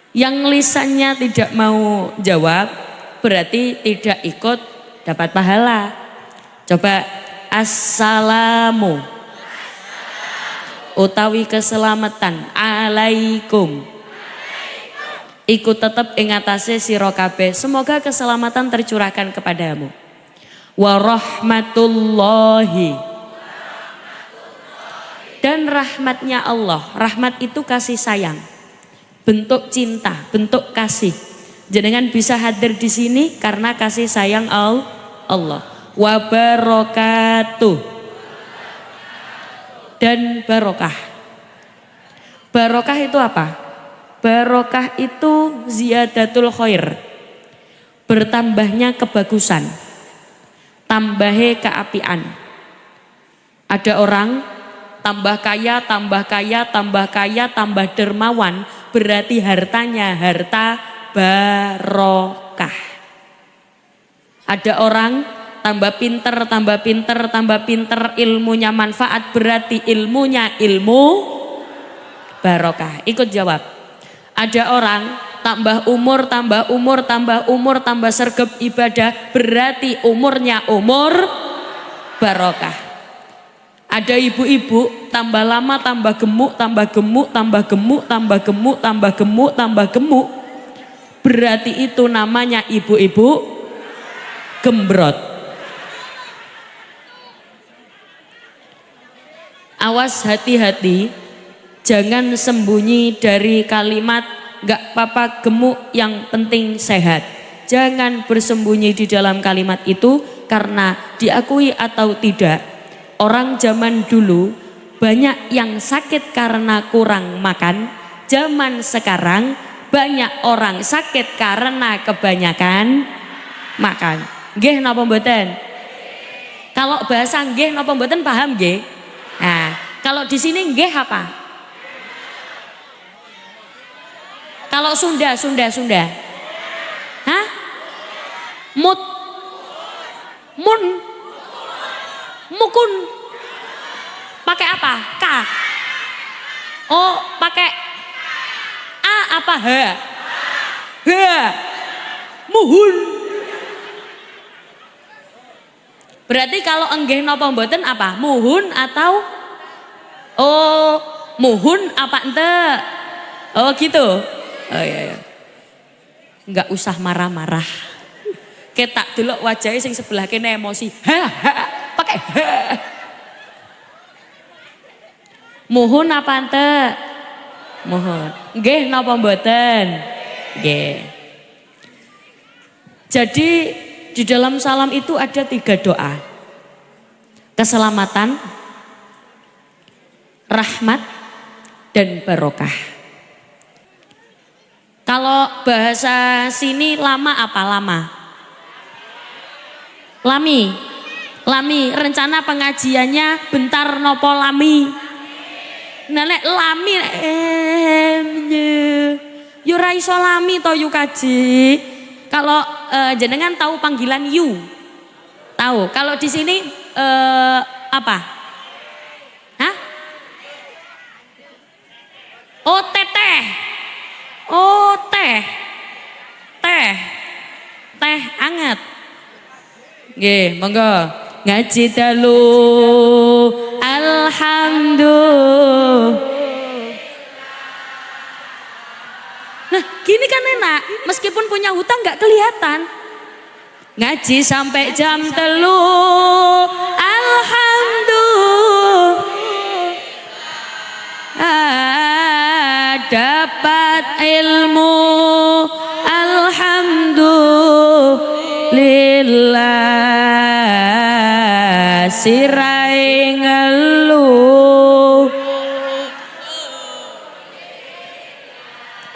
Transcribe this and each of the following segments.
Yang lisannya tidak mau jawab berarti tidak ikut dapat pahala. Coba assalamu utawi keselamatan alaikum ikut tetap ing atase sira kabeh, semoga keselamatan tercurahkan kepadamu. Warahmatullahi, dan rahmatnya Allah. Rahmat itu kasih sayang, bentuk cinta, bentuk kasih. Jenengan bisa hadir di sini karena kasih sayang Allah. Wabarakatuh, dan barokah. Barokah itu apa? Barokah itu ziyadatul khair, bertambahnya kebagusan, tambahnya keapian. Ada orang tambah kaya, tambah kaya, tambah kaya, tambah dermawan, berarti hartanya harta barokah. Ada orang tambah pinter, tambah pinter, tambah pinter, ilmunya manfaat, berarti ilmunya ilmu barokah. Ikut jawab. Ada orang tambah umur, tambah umur, tambah umur, tambah sergap ibadah, berarti umurnya umur barokah. Ada ibu-ibu tambah lama tambah gemuk, tambah gemuk, tambah gemuk, tambah gemuk, tambah gemuk, tambah gemuk, berarti itu namanya ibu-ibu gembrot. Awas, hati-hati, jangan sembunyi dari kalimat gak apa-apa gemuk, yang penting sehat. Jangan bersembunyi di dalam kalimat itu, karena diakui atau tidak, orang zaman dulu banyak yang sakit karena kurang makan. Zaman sekarang banyak orang sakit karena kebanyakan makan. Nggih napa mboten? Kalau bahasa nggih napa mboten paham nggih? Nah, kalau di sini nggih apa? Kalau Sunda. Hah? Mut. Mun. Mukun. Pakai apa? K. Oh, pakai A apa H? H. Muhun. Berarti kalau enggih napa mboten apa? Muhun atau muhun apa ente? Oh gitu. Oh iya. Enggak usah marah-marah. Ketak delok wajahnya sing sebelah kene emosi. Pakai ha. Muhun apa ente? Muhun. Nggih napa mboten? Nggih. Jadi di dalam salam itu ada 3 doa. Keselamatan, rahmat, dan barokah. Kalau bahasa sini lama apa lama? Lami. Rencana pengajiannya bentar nopo lami. Nek lami yo ra iso lami to yu kaji. Kalau jenengan tahu panggilan yu? Tahu. Kalau di sini apa? Hah? Oh, teteh. Oh, teh anget. Nggih, monggo ngaji dalu. Alhamdulillah. Nah, gini kan enak, meskipun punya hutang nggak kelihatan. Ngaji sampai jam 3. Alhamdulillah. Dapat ilmu, alhamdulillah, sirai ngeluh.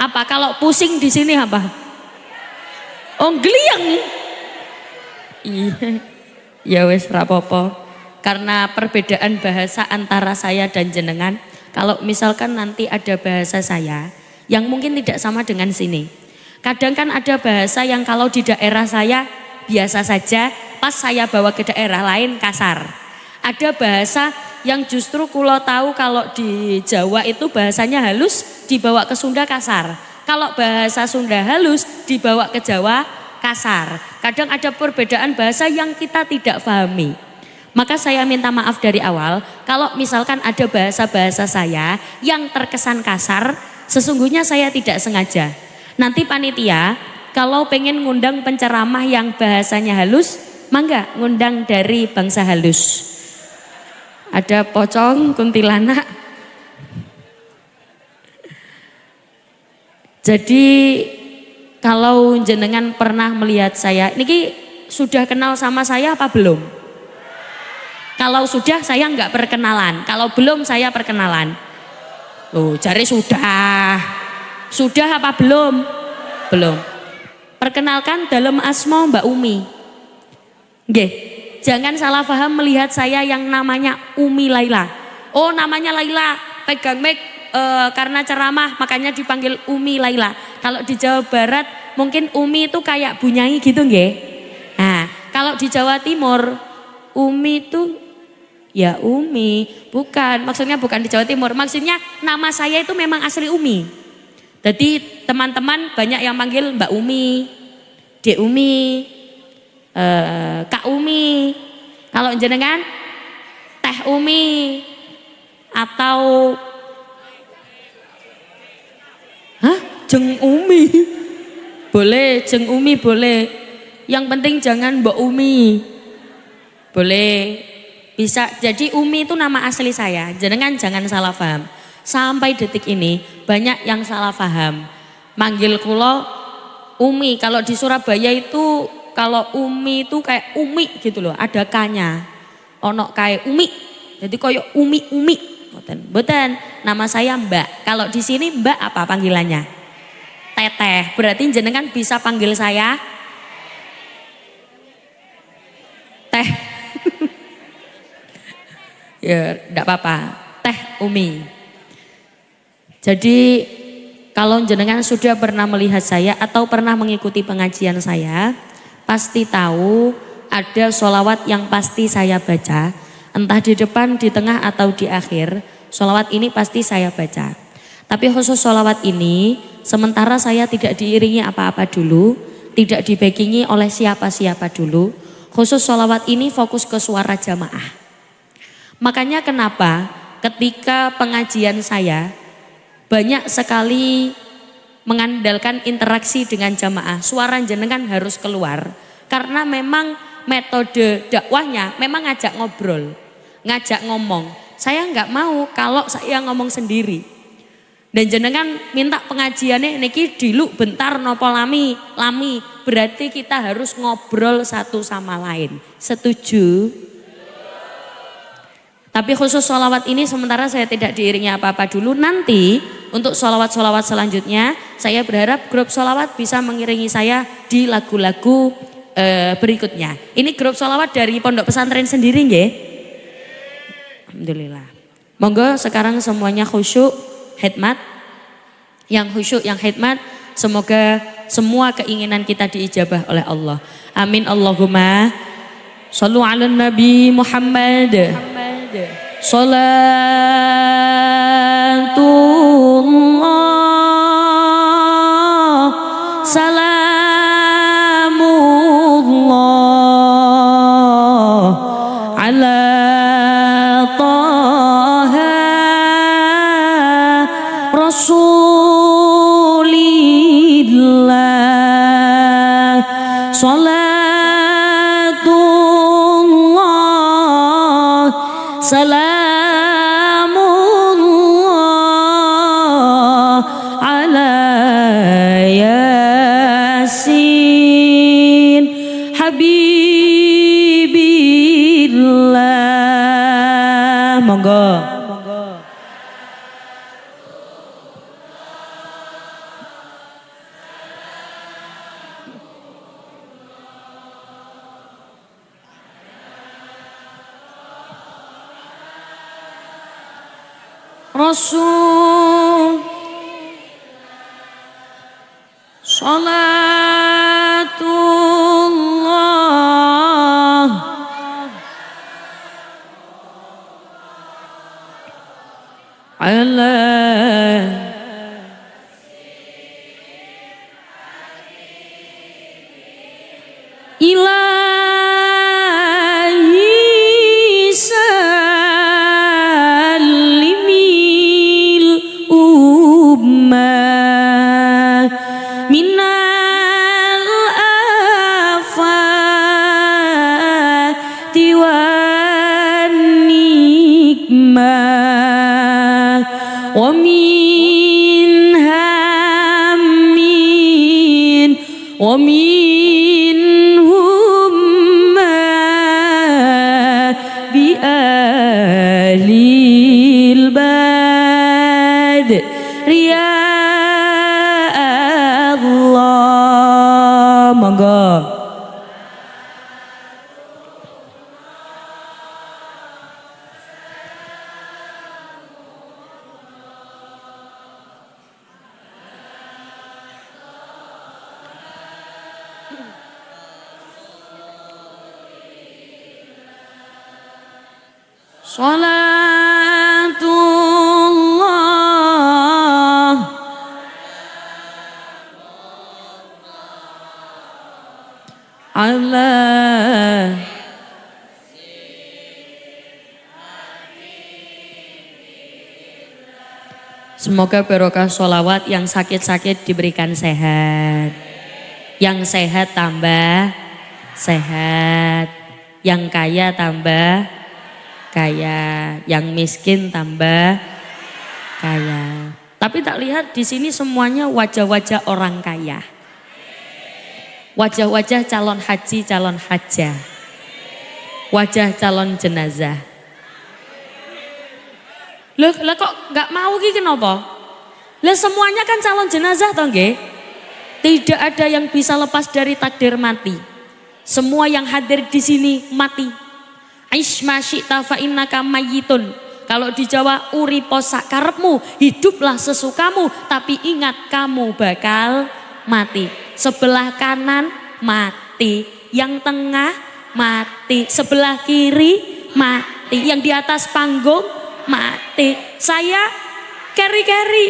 Apa kalau pusing di sini apa? Oh, gliyeng. Iya. Ya wes rapopo. Karena perbedaan bahasa antara saya dan jenengan. Kalau misalkan nanti ada bahasa saya yang mungkin tidak sama dengan sini. Kadang kan ada bahasa yang kalau di daerah saya biasa saja, pas saya bawa ke daerah lain kasar. Ada bahasa yang justru kulo tahu kalau di Jawa itu bahasanya halus, dibawa ke Sunda kasar. Kalau bahasa Sunda halus dibawa ke Jawa kasar. Kadang ada perbedaan bahasa yang kita tidak pahami. Maka saya minta maaf dari awal kalau misalkan ada bahasa-bahasa saya yang terkesan kasar, sesungguhnya saya tidak sengaja. Nanti panitia kalau pengen ngundang penceramah yang bahasanya halus, mangga ngundang dari bangsa halus. Ada pocong, kuntilanak. Jadi kalau jenengan pernah melihat saya, niki sudah kenal sama saya apa belum? Kalau sudah saya nggak perkenalan, kalau belum saya perkenalan. Loh, jari sudah. Sudah apa belum? Belum. Perkenalkan dalam asma Mbak Umi. Nggih. Jangan salah paham melihat saya yang namanya Umi Laila. Oh, namanya Laila, pegang mic karena ceramah makanya dipanggil Umi Laila. Kalau di Jawa Barat mungkin Umi itu kayak bunyai gitu nggih. Nah, kalau di Jawa Timur Umi itu ya Umi, bukan, maksudnya bukan di Jawa Timur. Maksudnya nama saya itu memang asli Umi. Jadi teman-teman banyak yang panggil Mbak Umi, Dek Umi, Kak Umi. Kalau jenengan Teh Umi atau Jeng Umi. Boleh, Jeng Umi boleh. Yang penting jangan Mbak Umi. Boleh. Bisa. Jadi Umi itu nama asli saya. Jenengan jangan salah paham. Sampai detik ini banyak yang salah paham. Manggil kula Umi. Kalau di Surabaya itu kalau Umi itu kayak Umi gitu loh, ada K-nya. Ono kayak Umi. Jadi koyo Umi. Mboten. Nama saya Mbak. Kalau di sini Mbak apa panggilannya? Teteh. Berarti jenengan bisa panggil saya Teh. Ya, enggak apa-apa. Teh Umi. Jadi kalau jenengan sudah pernah melihat saya atau pernah mengikuti pengajian saya, pasti tahu ada sholawat yang pasti saya baca, entah di depan, di tengah atau di akhir. Sholawat ini pasti saya baca. Tapi khusus sholawat ini sementara saya tidak diiringi apa-apa dulu, tidak dibackingi oleh siapa-siapa dulu. Khusus sholawat ini fokus ke suara jamaah. Makanya kenapa ketika pengajian saya banyak sekali mengandalkan interaksi dengan jamaah, suara jenengan harus keluar karena memang metode dakwahnya memang ngajak ngobrol, ngajak ngomong. Saya nggak mau kalau saya ngomong sendiri. Dan jenengan minta pengajiannya niki diluk bentar nopo lami, berarti kita harus ngobrol satu sama lain. Setuju? Tapi khusus sholawat ini sementara saya tidak diiringi apa-apa dulu. Nanti untuk sholawat-sholawat selanjutnya saya berharap grup sholawat bisa mengiringi saya di lagu-lagu berikutnya. Ini grup sholawat dari pondok pesantren sendiri nggih? Alhamdulillah. Monggo sekarang semuanya khusyuk, khidmat. Yang khusyuk, yang khidmat, semoga semua keinginan kita diijabah oleh Allah. Amin Allahumma. Shallu ala Nabi Muhammad. Salatullah, salamullah ala Taha Rasulillah. Salatullah, salamullah ala Yasin Habibillah. Monggo. Rasul salatullah ala minal afati wan nikmah wa min hammin wa minhum ma bi ahlil bad ya Allah. Monggo. Salatullah ala semoga barokah sholawat, yang sakit-sakit diberikan sehat, yang sehat tambah sehat, yang kaya tambah kaya, yang miskin tambah kaya. Tapi tak lihat di sini semuanya wajah-wajah orang kaya. Wajah-wajah calon haji, calon hajah. Wajah calon jenazah. Loh kok nggak mau ki kenapa? Lah semuanya kan calon jenazah toh nggih? Tidak ada yang bisa lepas dari takdir mati. Semua yang hadir di sini mati. Aish ma syi'ta fa innaka mayyitun. Kalau di Jawa uripo sak karepmu, hiduplah sesukamu, tapi ingat kamu bakal mati. Sebelah kanan mati, yang tengah mati, sebelah kiri mati, yang di atas panggung mati. Saya keri-keri.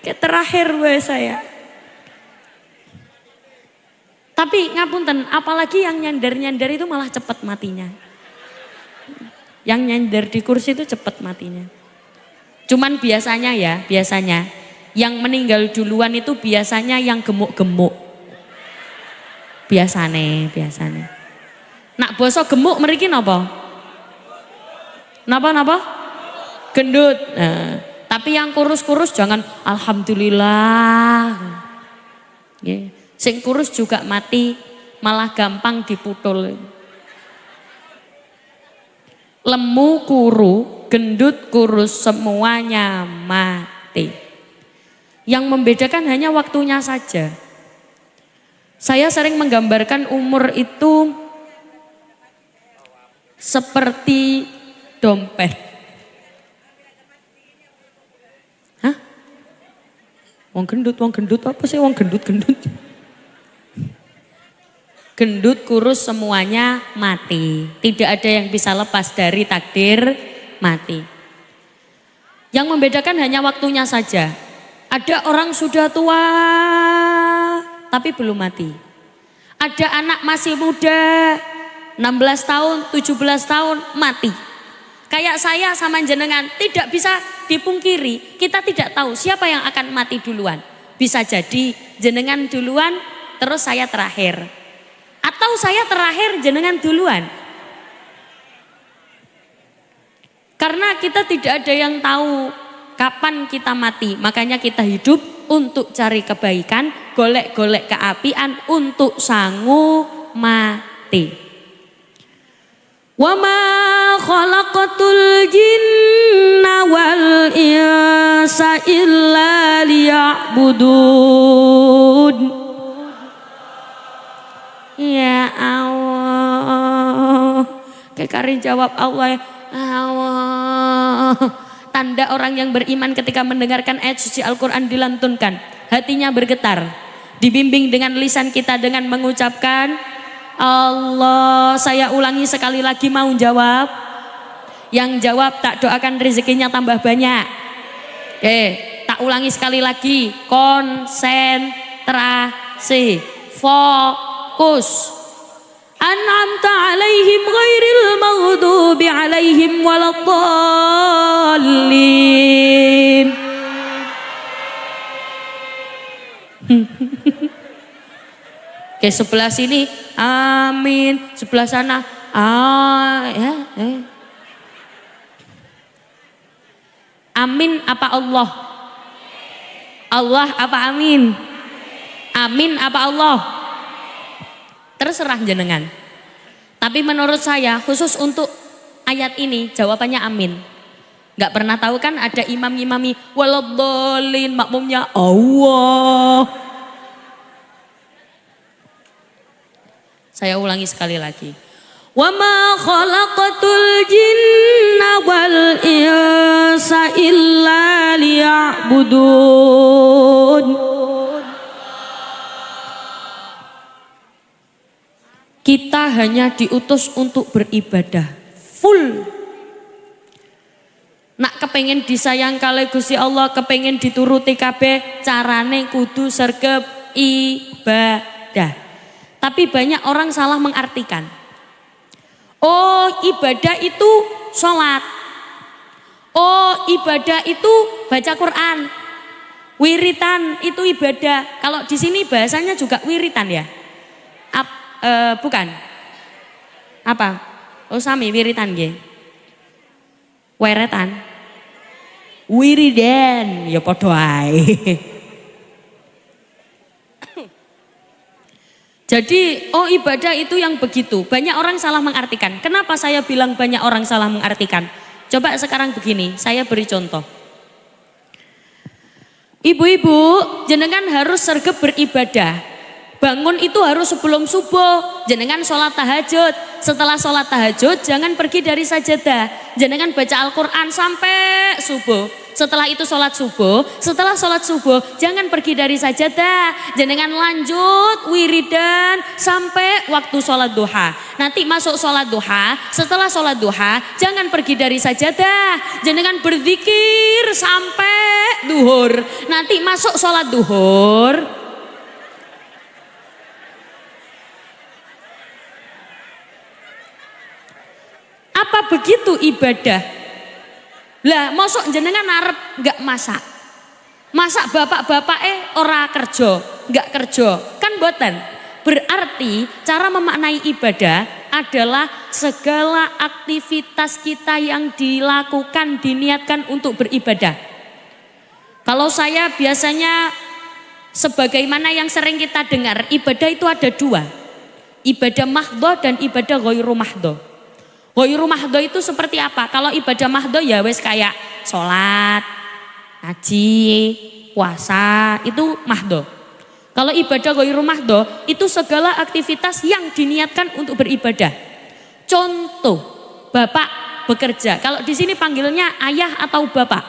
Terakhir gue saya. Tapi ngapunten, apalagi yang nyandar-nyandar itu malah cepat matinya. Yang nyandar di kursi itu cepat matinya. Cuman biasanya yang meninggal duluan itu biasanya yang gemuk-gemuk. Biasane. Nak boso gemuk mriki napa? Napa? Gendut. Nah, tapi yang kurus-kurus jangan alhamdulillah. Yeah. Sing kurus juga mati, malah gampang diputul. Lemu kuru, gendut kurus, semuanya mati. Yang membedakan hanya waktunya saja. Saya sering menggambarkan umur itu seperti dompet. Hah? Wong gendut apa sih wong gendut? Gendut kurus semuanya mati. Tidak ada yang bisa lepas dari takdir mati. Yang membedakan hanya waktunya saja. Ada orang sudah tua tapi belum mati. Ada anak masih muda 16 tahun, 17 tahun mati. Kayak saya sama jenengan tidak bisa dipungkiri. Kita tidak tahu siapa yang akan mati duluan. Bisa jadi jenengan duluan terus saya terakhir. Atau saya terakhir jenengan duluan. Karena kita tidak ada yang tahu kapan kita mati. Makanya kita hidup untuk cari kebaikan, golek-golek keapian untuk sangu mati. Wa ma khalaqatul jinna wal insa illa liya'budun. Ya Allah. Kekari jawab Allah, Allah. Tanda orang yang beriman ketika mendengarkan ayat suci Al-Quran dilantunkan, hatinya bergetar, dibimbing dengan lisan kita dengan mengucapkan Allah. Saya ulangi sekali lagi, mau jawab? Yang jawab tak doakan rezekinya tambah banyak. Oke, tak ulangi sekali lagi, konsentrasi, fokus. An'amta alaihim ghairil maghdubi alaihim waladdallin. Oke, sebelah sini amin, sebelah sana ya. Amin apa Allah? Allah apa amin? Amin apa Allah? Terserah jenengan. Tapi menurut saya khusus untuk ayat ini jawabannya amin. Gak pernah tahu kan ada imam-imami waladhdallin, makmumnya Allah. Saya ulangi sekali lagi. Wa ma khalaqatul jinna wal insa illa liya'budun. Kita hanya diutus untuk beribadah full. Nak kepengen disayang kali Gusti Allah, kepengen dituruti kabeh, carane kudu sergep ibadah. Tapi banyak orang salah mengartikan. Oh, ibadah itu sholat. Oh, ibadah itu baca Quran. Wiritan itu ibadah. Kalau di sini bahasanya juga wiritan ya? Bukan. Apa? Oh, sami wiritan nggih. Weretan. Wiridan ya padha ae. Jadi, oh ibadah itu yang begitu. Banyak orang salah mengartikan. Kenapa saya bilang banyak orang salah mengartikan? Coba sekarang begini, saya beri contoh. Ibu-ibu, jenengan harus sergap beribadah. Bangun itu harus sebelum subuh. Jenengan sholat tahajud. Setelah sholat tahajud, jangan pergi dari sajadah. Jenengan baca Al-Quran sampai subuh. Setelah itu sholat subuh, setelah sholat subuh jangan pergi dari sajadah. Jenengan lanjut wiridan sampai waktu sholat duha. Nanti masuk sholat duha, setelah sholat duha jangan pergi dari sajadah. Jenengan berzikir sampai duhur. Nanti masuk sholat duhur. Apa begitu ibadah? Lah mosok jenengan arep gak masak. Masak bapak-bapak ora kerja, gak kerja. Kan boten. Berarti cara memaknai ibadah adalah segala aktivitas kita yang dilakukan, diniatkan untuk beribadah. Kalau saya biasanya sebagaimana yang sering kita dengar, ibadah itu ada dua. Ibadah mahdhah dan ibadah ghairu mahdhah. Ghairu mahdhah itu seperti apa? Kalau ibadah mahdhah ya wes kayak sholat, haji, puasa, itu mahdhah. Kalau ibadah ghairu mahdhah itu segala aktivitas yang diniatkan untuk beribadah. Contoh, bapak bekerja. Kalau di sini panggilnya ayah atau bapak?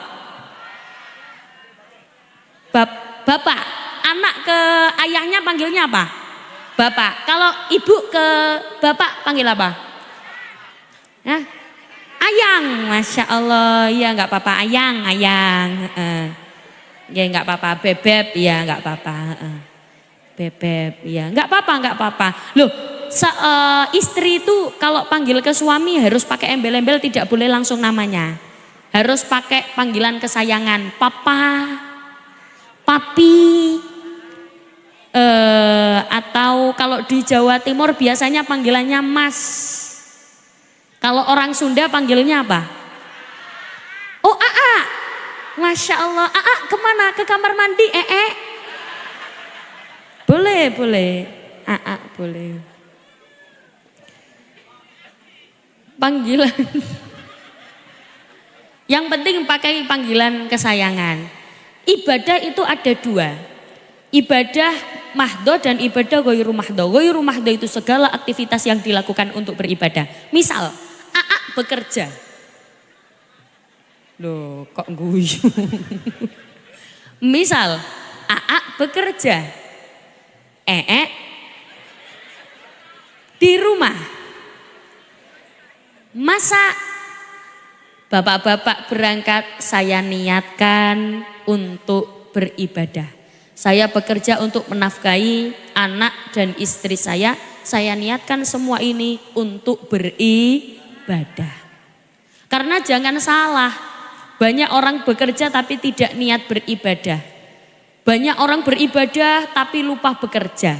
Bapak. Anak ke ayahnya panggilnya apa? Bapak. Kalau ibu ke bapak panggil apa? Nah, ayang, masya Allah, ya nggak apa-apa, ayang, ya nggak apa-apa, bebek, ya nggak apa-apa, bebek, ya nggak apa-apa. Loh, istri itu kalau panggil ke suami harus pakai embel-embel, tidak boleh langsung namanya, harus pakai panggilan kesayangan, papa, papi, atau kalau di Jawa Timur biasanya panggilannya mas. Kalau orang Sunda panggilnya apa? Oh, Aa. Masya Allah. Aa kemana? Ke kamar mandi? Boleh. Aa boleh. Panggilan. Yang penting pakai panggilan kesayangan. Ibadah itu ada dua. Ibadah mahdhah dan ibadah ghairu mahdhah. Ghairu mahdhah itu segala aktivitas yang dilakukan untuk beribadah. Misal, Aa bekerja. Loh, kok guyu? Misal, Aa bekerja. Di rumah. Masa bapak-bapak berangkat, saya niatkan untuk beribadah. Saya bekerja untuk menafkahi anak dan istri saya niatkan semua ini untuk beribadah. Karena jangan salah, banyak orang bekerja tapi tidak niat beribadah. Banyak orang beribadah tapi lupa bekerja.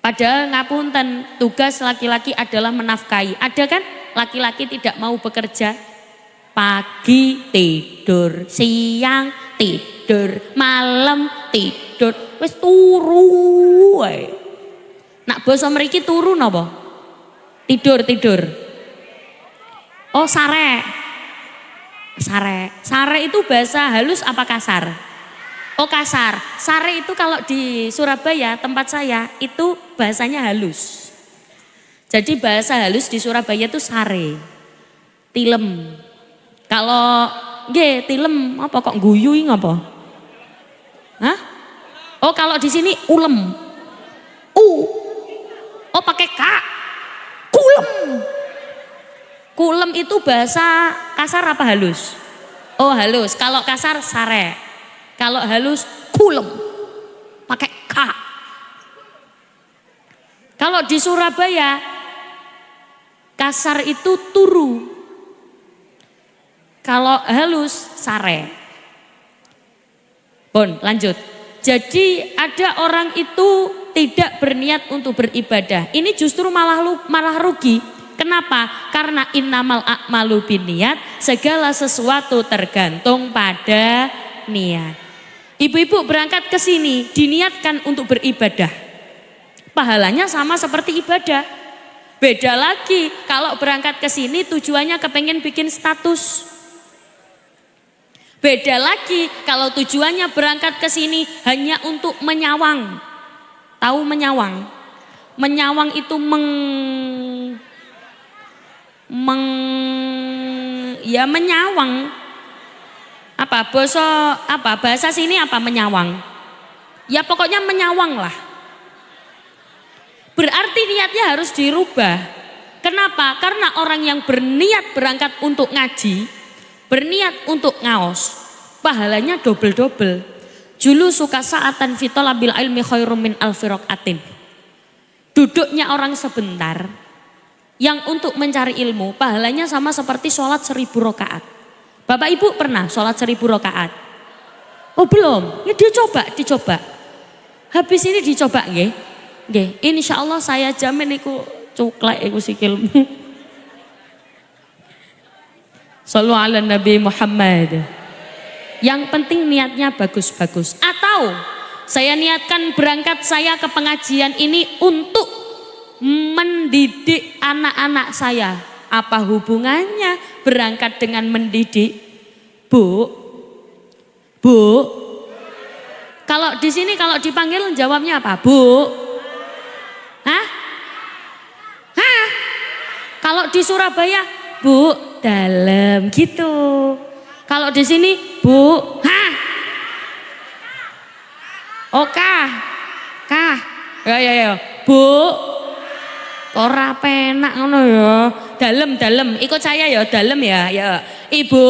Padahal ngapunten, tugas laki-laki adalah menafkahi. Ada kan laki-laki tidak mau bekerja? Pagi tidur, siang tidur, malam tidur, wis turu wae. Nak basa mriki turu napa? Tidur. Oh, sare. Sare itu bahasa halus apa kasar? Oh, kasar. Sare itu kalau di Surabaya tempat saya itu bahasanya halus. Jadi bahasa halus di Surabaya itu sare. Tilem. Kalau nggih tilem apa kok guyu ngapa? Hah? Oh, kalau di sini ulem. Oh, pakai k. Kulem. Kulem itu bahasa kasar apa halus? Oh, halus. Kalau kasar sare. Kalau halus kulem. Pakai k. Kalau di Surabaya kasar itu turu. Kalau halus sare. Bon, lanjut. Jadi ada orang itu tidak berniat untuk beribadah. Ini justru malah rugi. Kenapa? Karena innamal a'malu binniyat, segala sesuatu tergantung pada niat. Ibu-ibu berangkat ke sini diniatkan untuk beribadah. Pahalanya sama seperti ibadah. Beda lagi kalau berangkat ke sini tujuannya kepengen bikin status. Beda lagi kalau tujuannya berangkat ke sini hanya untuk menyawang. Tahu menyawang? Menyawang itu ya menyawang. Bahasa sini apa menyawang? Ya pokoknya menyawang lah. Berarti niatnya harus dirubah. Kenapa? Karena orang yang berniat berangkat untuk ngaji, berniat untuk ngaos, pahalanya double-double. Julu suka saatan fitolabil ilmi khairum min alfi raqatin. Duduknya orang sebentar yang untuk mencari ilmu pahalanya sama seperti sholat 1000 rakaat. Bapak Ibu pernah sholat 1000 rakaat? Oh belum? Ya dicoba. Habis ini dicoba nggih. Nggih, insyaallah saya jamin iku cuklek iku sikilmu. Shallu ala Nabi Muhammad. Yang penting niatnya bagus-bagus. Atau saya niatkan berangkat saya ke pengajian ini untuk mendidik anak-anak saya. Apa hubungannya berangkat dengan mendidik? Bu. Kalau di sini kalau dipanggil jawabnya apa? Bu. Hah? Kalau di Surabaya, Bu, dalam gitu. Kalau di sini, Bu, oh kah? Ya. Bu, ora penak ngono ya. Dalam. Ikut saya ya, dalam ya. Ya. Ibu.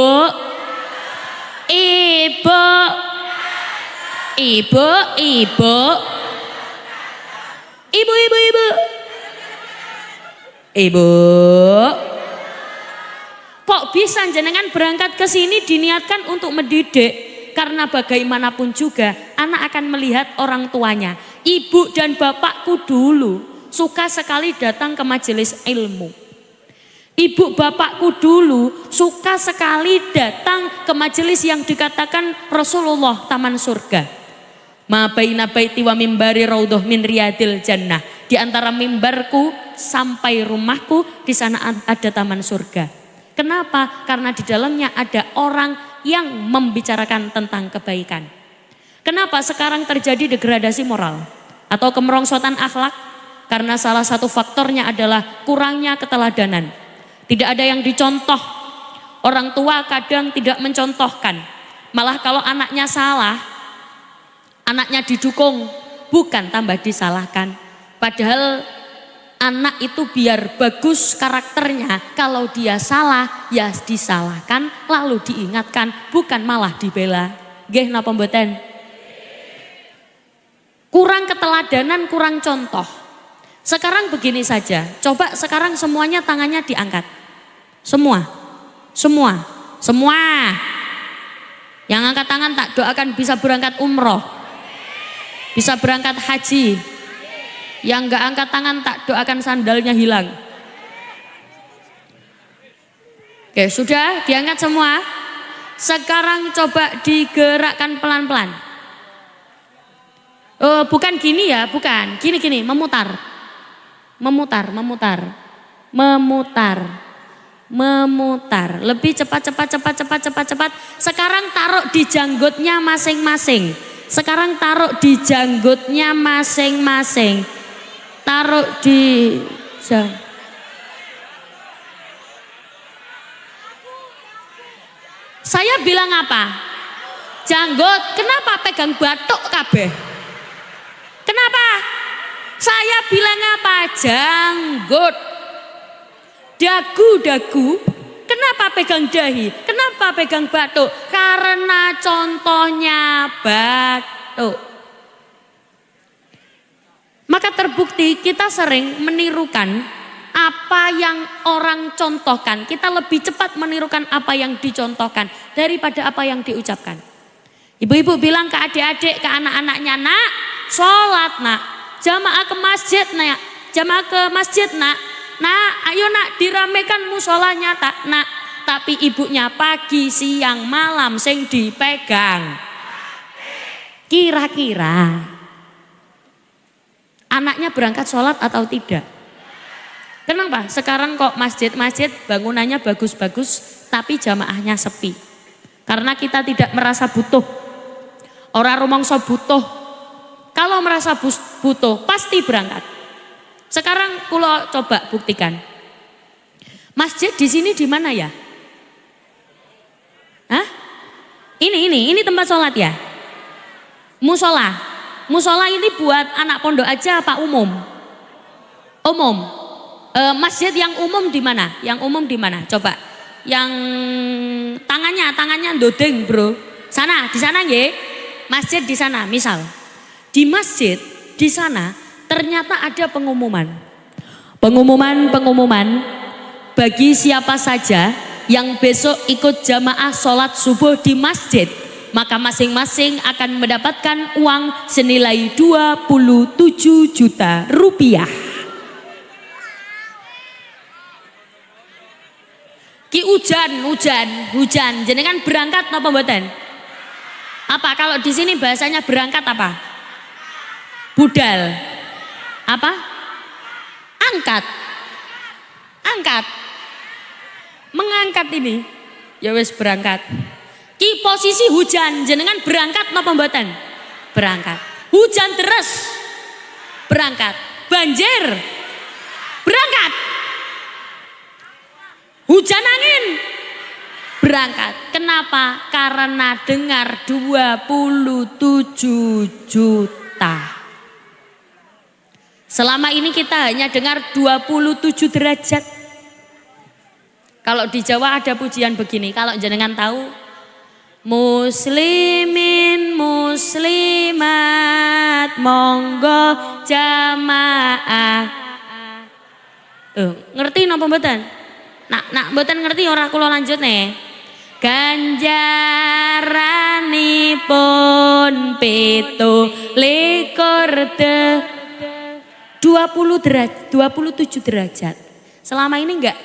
Kok bisa jenengan berangkat ke sini diniatkan untuk mendidik? Karena bagaimanapun juga anak akan melihat orang tuanya. Ibu dan bapakku dulu suka sekali datang ke majelis ilmu. Ibu bapakku dulu suka sekali datang ke majelis yang dikatakan Rasulullah taman surga. Ma baina baiti wa mimbari raudhah min riyadil jannah. Di antara mimbarku sampai rumahku di sana ada taman surga. Kenapa? Karena di dalamnya ada orang yang membicarakan tentang kebaikan. Kenapa sekarang terjadi degradasi moral atau kemerongsotan akhlak? Karena salah satu faktornya adalah kurangnya keteladanan. Tidak ada yang dicontoh. Orang tua kadang tidak mencontohkan. Malah kalau anaknya salah, anaknya didukung, bukan tambah disalahkan. Padahal anak itu biar bagus karakternya, kalau dia salah ya disalahkan, lalu diingatkan, bukan malah dibela. Nggih napa mboten? Kurang keteladanan, kurang contoh. Sekarang begini saja, coba sekarang semuanya tangannya diangkat. Semua. Yang angkat tangan tak doakan bisa berangkat umroh. Bisa berangkat haji. Yang nggak angkat tangan tak doakan sandalnya hilang. Oke, sudah diangkat semua. Sekarang coba digerakkan pelan-pelan. Oh, bukan gini ya, bukan. Gini, memutar. Memutar. Lebih cepat. Sekarang taruh di janggutnya masing-masing. Taruh di Saya bilang apa? Janggut. Kenapa pegang batuk kabeh? Kenapa? Saya bilang apa? Janggut. Dagu. Kenapa pegang dahi? Kenapa pegang batuk? Karena contohnya batuk. Maka terbukti kita sering menirukan apa yang orang contohkan. Kita lebih cepat menirukan apa yang dicontohkan daripada apa yang diucapkan. Ibu-ibu bilang ke adik-adik, ke anak-anaknya, nak, sholat nak, jamaah ke masjid nak, nak, ayo nak diramekan musolanya tak nak. Tapi ibunya pagi, siang, malam sing dipegang. Kira-kira anaknya berangkat sholat atau tidak? Kenapa? Sekarang kok masjid-masjid bangunannya bagus-bagus tapi jamaahnya sepi. Karena kita tidak merasa butuh. Orang rumangsa butuh. Kalau merasa butuh pasti berangkat. Sekarang kulo coba buktikan. Masjid di sini di mana ya? Hah? Ini tempat sholat ya? Musola. Musola ini buat anak pondok aja apa umum? Umum. Masjid yang umum di mana? Yang umum di mana? Coba. Yang tangannya ndodeng, Bro. Sana, di sana nggih. Masjid di sana, misal. Di masjid di sana ternyata ada pengumuman. Pengumuman bagi siapa saja yang besok ikut jamaah sholat subuh di masjid, maka masing-masing akan mendapatkan uang senilai 27 juta rupiah. Ki hujan, jenengan berangkat napa mboten? Apa kalau di sini bahasanya berangkat apa? Budal. Apa? Angkat. Mengangkat ini. Ya wis berangkat. Ki posisi hujan, jenengan berangkat napa mboten? Berangkat. Hujan deres. Berangkat. Banjir. Berangkat. Hujan angin. Berangkat. Kenapa? Karena dengar 27 juta. Selama ini kita hanya dengar 27 derajat. Kalau di Jawa ada pujian begini, kalau jenengan tahu, muslimin muslimat monggo jamaah. Ngerti napa mboten? Nak mboten ngerti ora kula lanjut nih. Ganjaranipun 27 derajat. Selama ini enggak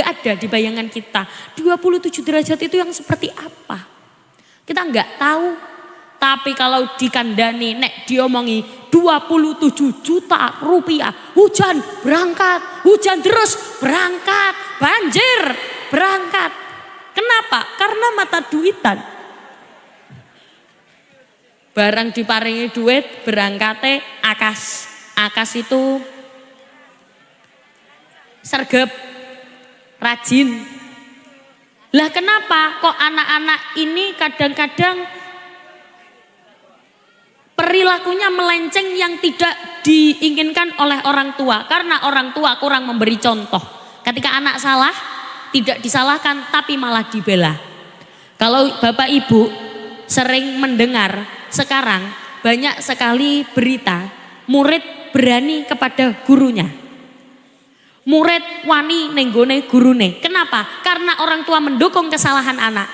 ada di bayangan kita. 27 derajat itu yang seperti apa? Kita enggak tahu. Tapi kalau dikandani nek diomongi 27 juta rupiah, hujan berangkat, hujan terus berangkat, banjir berangkat. Kenapa? Karena mata duitan. Barang diparingi duit berangkate akas. Akas itu sergap, rajin. Lah kenapa kok anak-anak ini kadang-kadang perilakunya melenceng yang tidak diinginkan oleh orang tua? Karena orang tua kurang memberi contoh. Ketika anak salah, tidak disalahkan tapi malah dibela. Kalau Bapak Ibu sering mendengar sekarang banyak sekali berita murid berani kepada gurunya. Murid wani nenggone gurune. Kenapa? Karena orang tua mendukung kesalahan anak.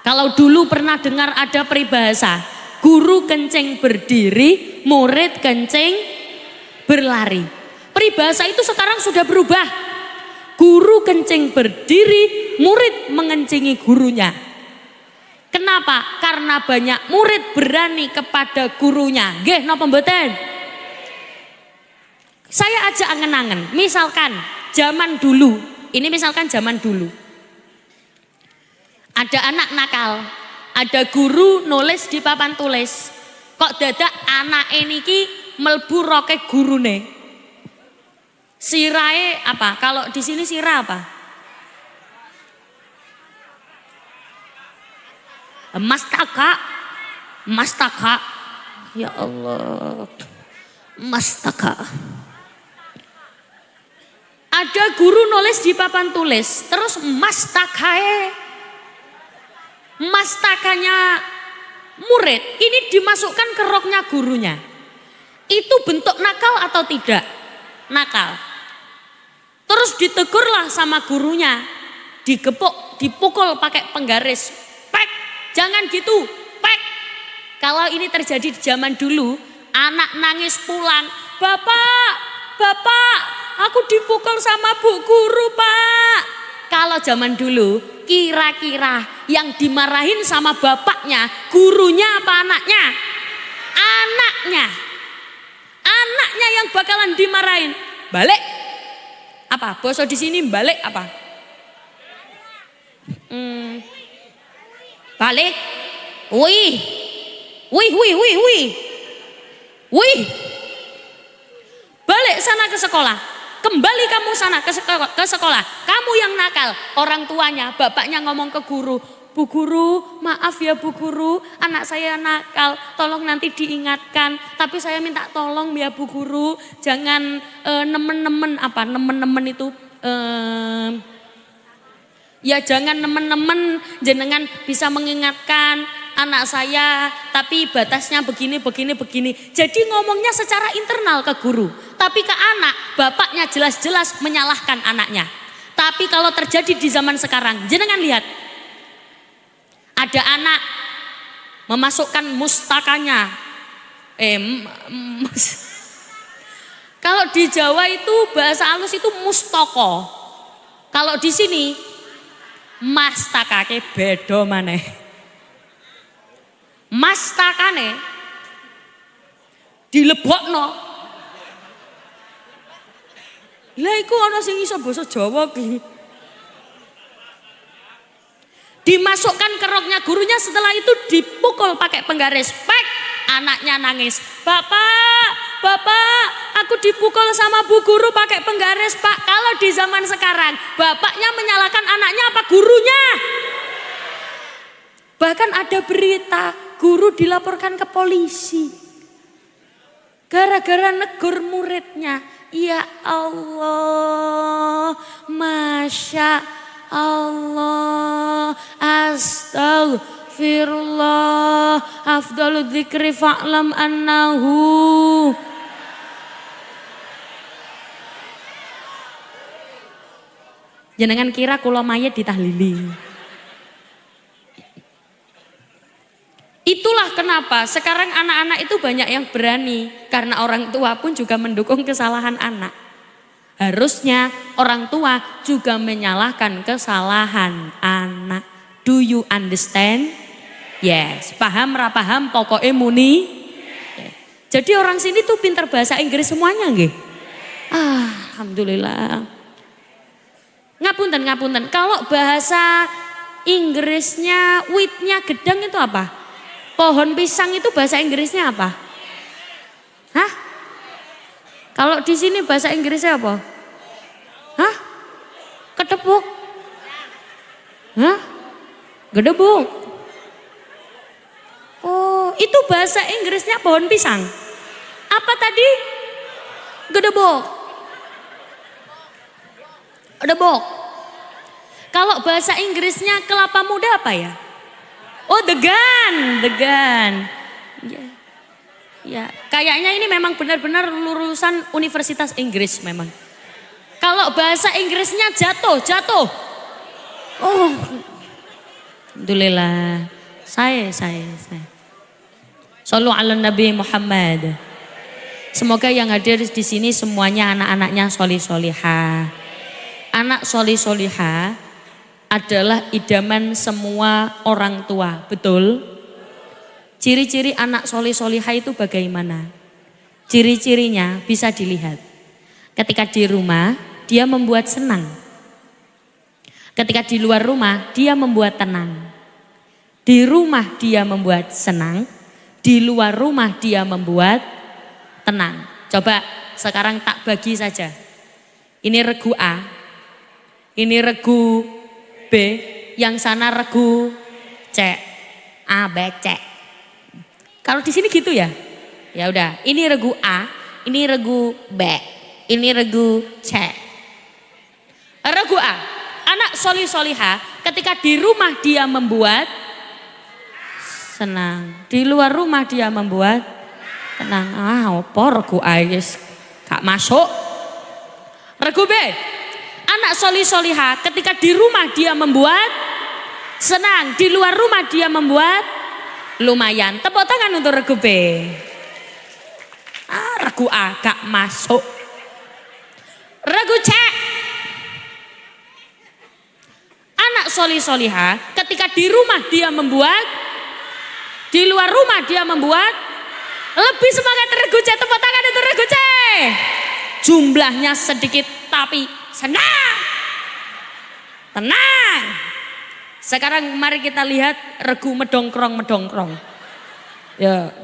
Kalau dulu pernah dengar ada peribahasa, Guru kencing berdiri, murid kencing berlari. Peribahasa itu sekarang sudah berubah. Guru kencing berdiri, murid mengencingi gurunya. Kenapa? Karena banyak murid berani kepada gurunya. Nggih napa mboten? Saya ajak angen-angen, misalkan zaman dulu, ini misalkan zaman dulu. Ada anak nakal, ada guru nulis di papan tulis. Kok dadak anak niki melbu roke gurune. Sirahe apa? Kalau di sini sirah apa? Mastaka. Ya Allah. Mastaka. Ada guru nulis di papan tulis, terus mastakanya murid ini dimasukkan ke roknya gurunya. Itu bentuk nakal atau tidak? Nakal. Terus ditegurlah sama gurunya, dipukul pakai penggaris. Pek, jangan gitu, pek. Kalau ini terjadi di zaman dulu, anak nangis pulang, bapak, aku dipukul sama bu guru pak. Kalau zaman dulu, kira-kira yang dimarahin sama bapaknya, gurunya apa anaknya? Anaknya yang bakalan dimarahin. Balik. Apa? Bosok di sini balik apa? Balik. Wih. Balik sana ke sekolah. Kembali kamu sana ke sekolah. Kamu yang nakal. Orang tuanya, bapaknya ngomong ke guru. Bu guru, maaf ya bu guru, anak saya nakal, tolong nanti diingatkan. Tapi saya minta tolong ya bu guru, jangan nemen-nemen itu. Ya jangan nemen-nemen, jenengan bisa mengingatkan anak saya, tapi batasnya begini. Jadi ngomongnya secara internal ke guru, tapi ke anak, bapaknya jelas-jelas menyalahkan anaknya. Tapi kalau terjadi di zaman sekarang, jenengan lihat, ada anak memasukkan mustakanya. Kalau di Jawa itu bahasa halus itu mustoko. Kalau di sini mastakake beda maneh. Mastakane dilebokno. Lah iku ana sing iso basa Jawa ki. Dimasukkan ke roknya gurunya, setelah itu dipukul pakai penggaris. Pek, anaknya nangis. Bapak, aku dipukul sama bu guru pakai penggaris pak. Kalau di zaman sekarang, bapaknya menyalahkan anaknya apa gurunya? Bahkan ada berita, guru dilaporkan ke polisi. Gara-gara negur muridnya. Ya Allah, Masya Allah, astagfirullah, afdalu dzikri fa'lam annahu. Jenengan kira kula mayit ditahlili. Itulah kenapa sekarang anak-anak itu banyak yang berani, karena orang tua pun juga mendukung kesalahan anak. Harusnya orang tua juga menyalahkan kesalahan anak. Do you understand? Yes. Paham rapaham pokoknya muni. Jadi orang sini tuh pintar bahasa Inggris semuanya nggih. Alhamdulillah. Ngapunten. Kalau bahasa Inggrisnya witnya gedang itu apa? Pohon pisang itu bahasa Inggrisnya apa? Hah? Kalau di sini bahasa Inggrisnya apa? Hah? Ketepuk? Hah? Gedebuk? Oh, itu bahasa Inggrisnya pohon pisang. Apa tadi? Gedebuk. Gedebuk. Kalau bahasa Inggrisnya kelapa muda apa ya? Oh, degan. Ya, kayaknya ini memang benar-benar lulusan Universitas Inggris memang. Kalau bahasa Inggrisnya jatuh. Oh, alhamdulillah. Saya. Shallu ala Nabi Muhammad. Semoga yang hadir di sini semuanya anak-anaknya solih-solihah. Anak solih-solihah adalah idaman semua orang tua, betul? Ciri-ciri anak solih-solihah itu bagaimana? Ciri-cirinya bisa dilihat. Ketika di rumah, dia membuat senang. Ketika di luar rumah, dia membuat tenang. Di rumah dia membuat senang, di luar rumah dia membuat tenang. Coba sekarang tak bagi saja. Ini regu A, ini regu B, yang sana regu C. A, B, C. Kalau di sini gitu ya? Ya udah, ini regu A, ini regu B, ini regu C. Regu A, anak solih-solihah ketika di rumah dia membuat senang, di luar rumah dia membuat tenang. Apa regu A guys? Gak masuk. Regu B, anak solih-solihah ketika di rumah dia membuat senang, di luar rumah dia membuat lumayan. Tepuk tangan untuk regu B. Regu A gak masuk. Regu C, anak solih-solihah ketika di rumah dia membuat, di luar rumah dia membuat lebih semangat. Regu C, tepuk tangan untuk regu C. Jumlahnya sedikit tapi senang, tenang. Sekarang mari kita lihat regu medongkrong. Ya.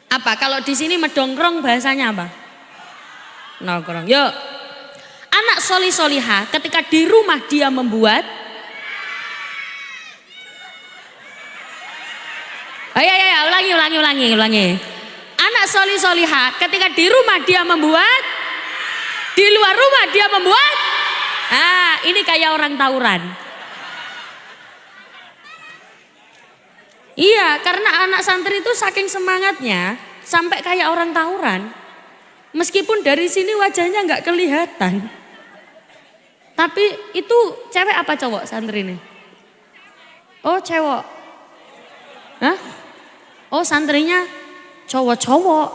Apa kalau di sini medongkrong bahasanya apa? Nongkrong. Yuk. Anak solih-solihah ketika di rumah dia membuat. Ya, ulangi. Anak solih-solihah ketika di rumah dia membuat, di luar rumah dia membuat. Ini kayak orang tawuran. Iya, karena anak santri itu saking semangatnya sampai kayak orang tawuran. Meskipun dari sini wajahnya nggak kelihatan. Tapi itu cewek apa cowok santri ini? Oh, cewek. Hah? Oh, santrinya cowok-cowok.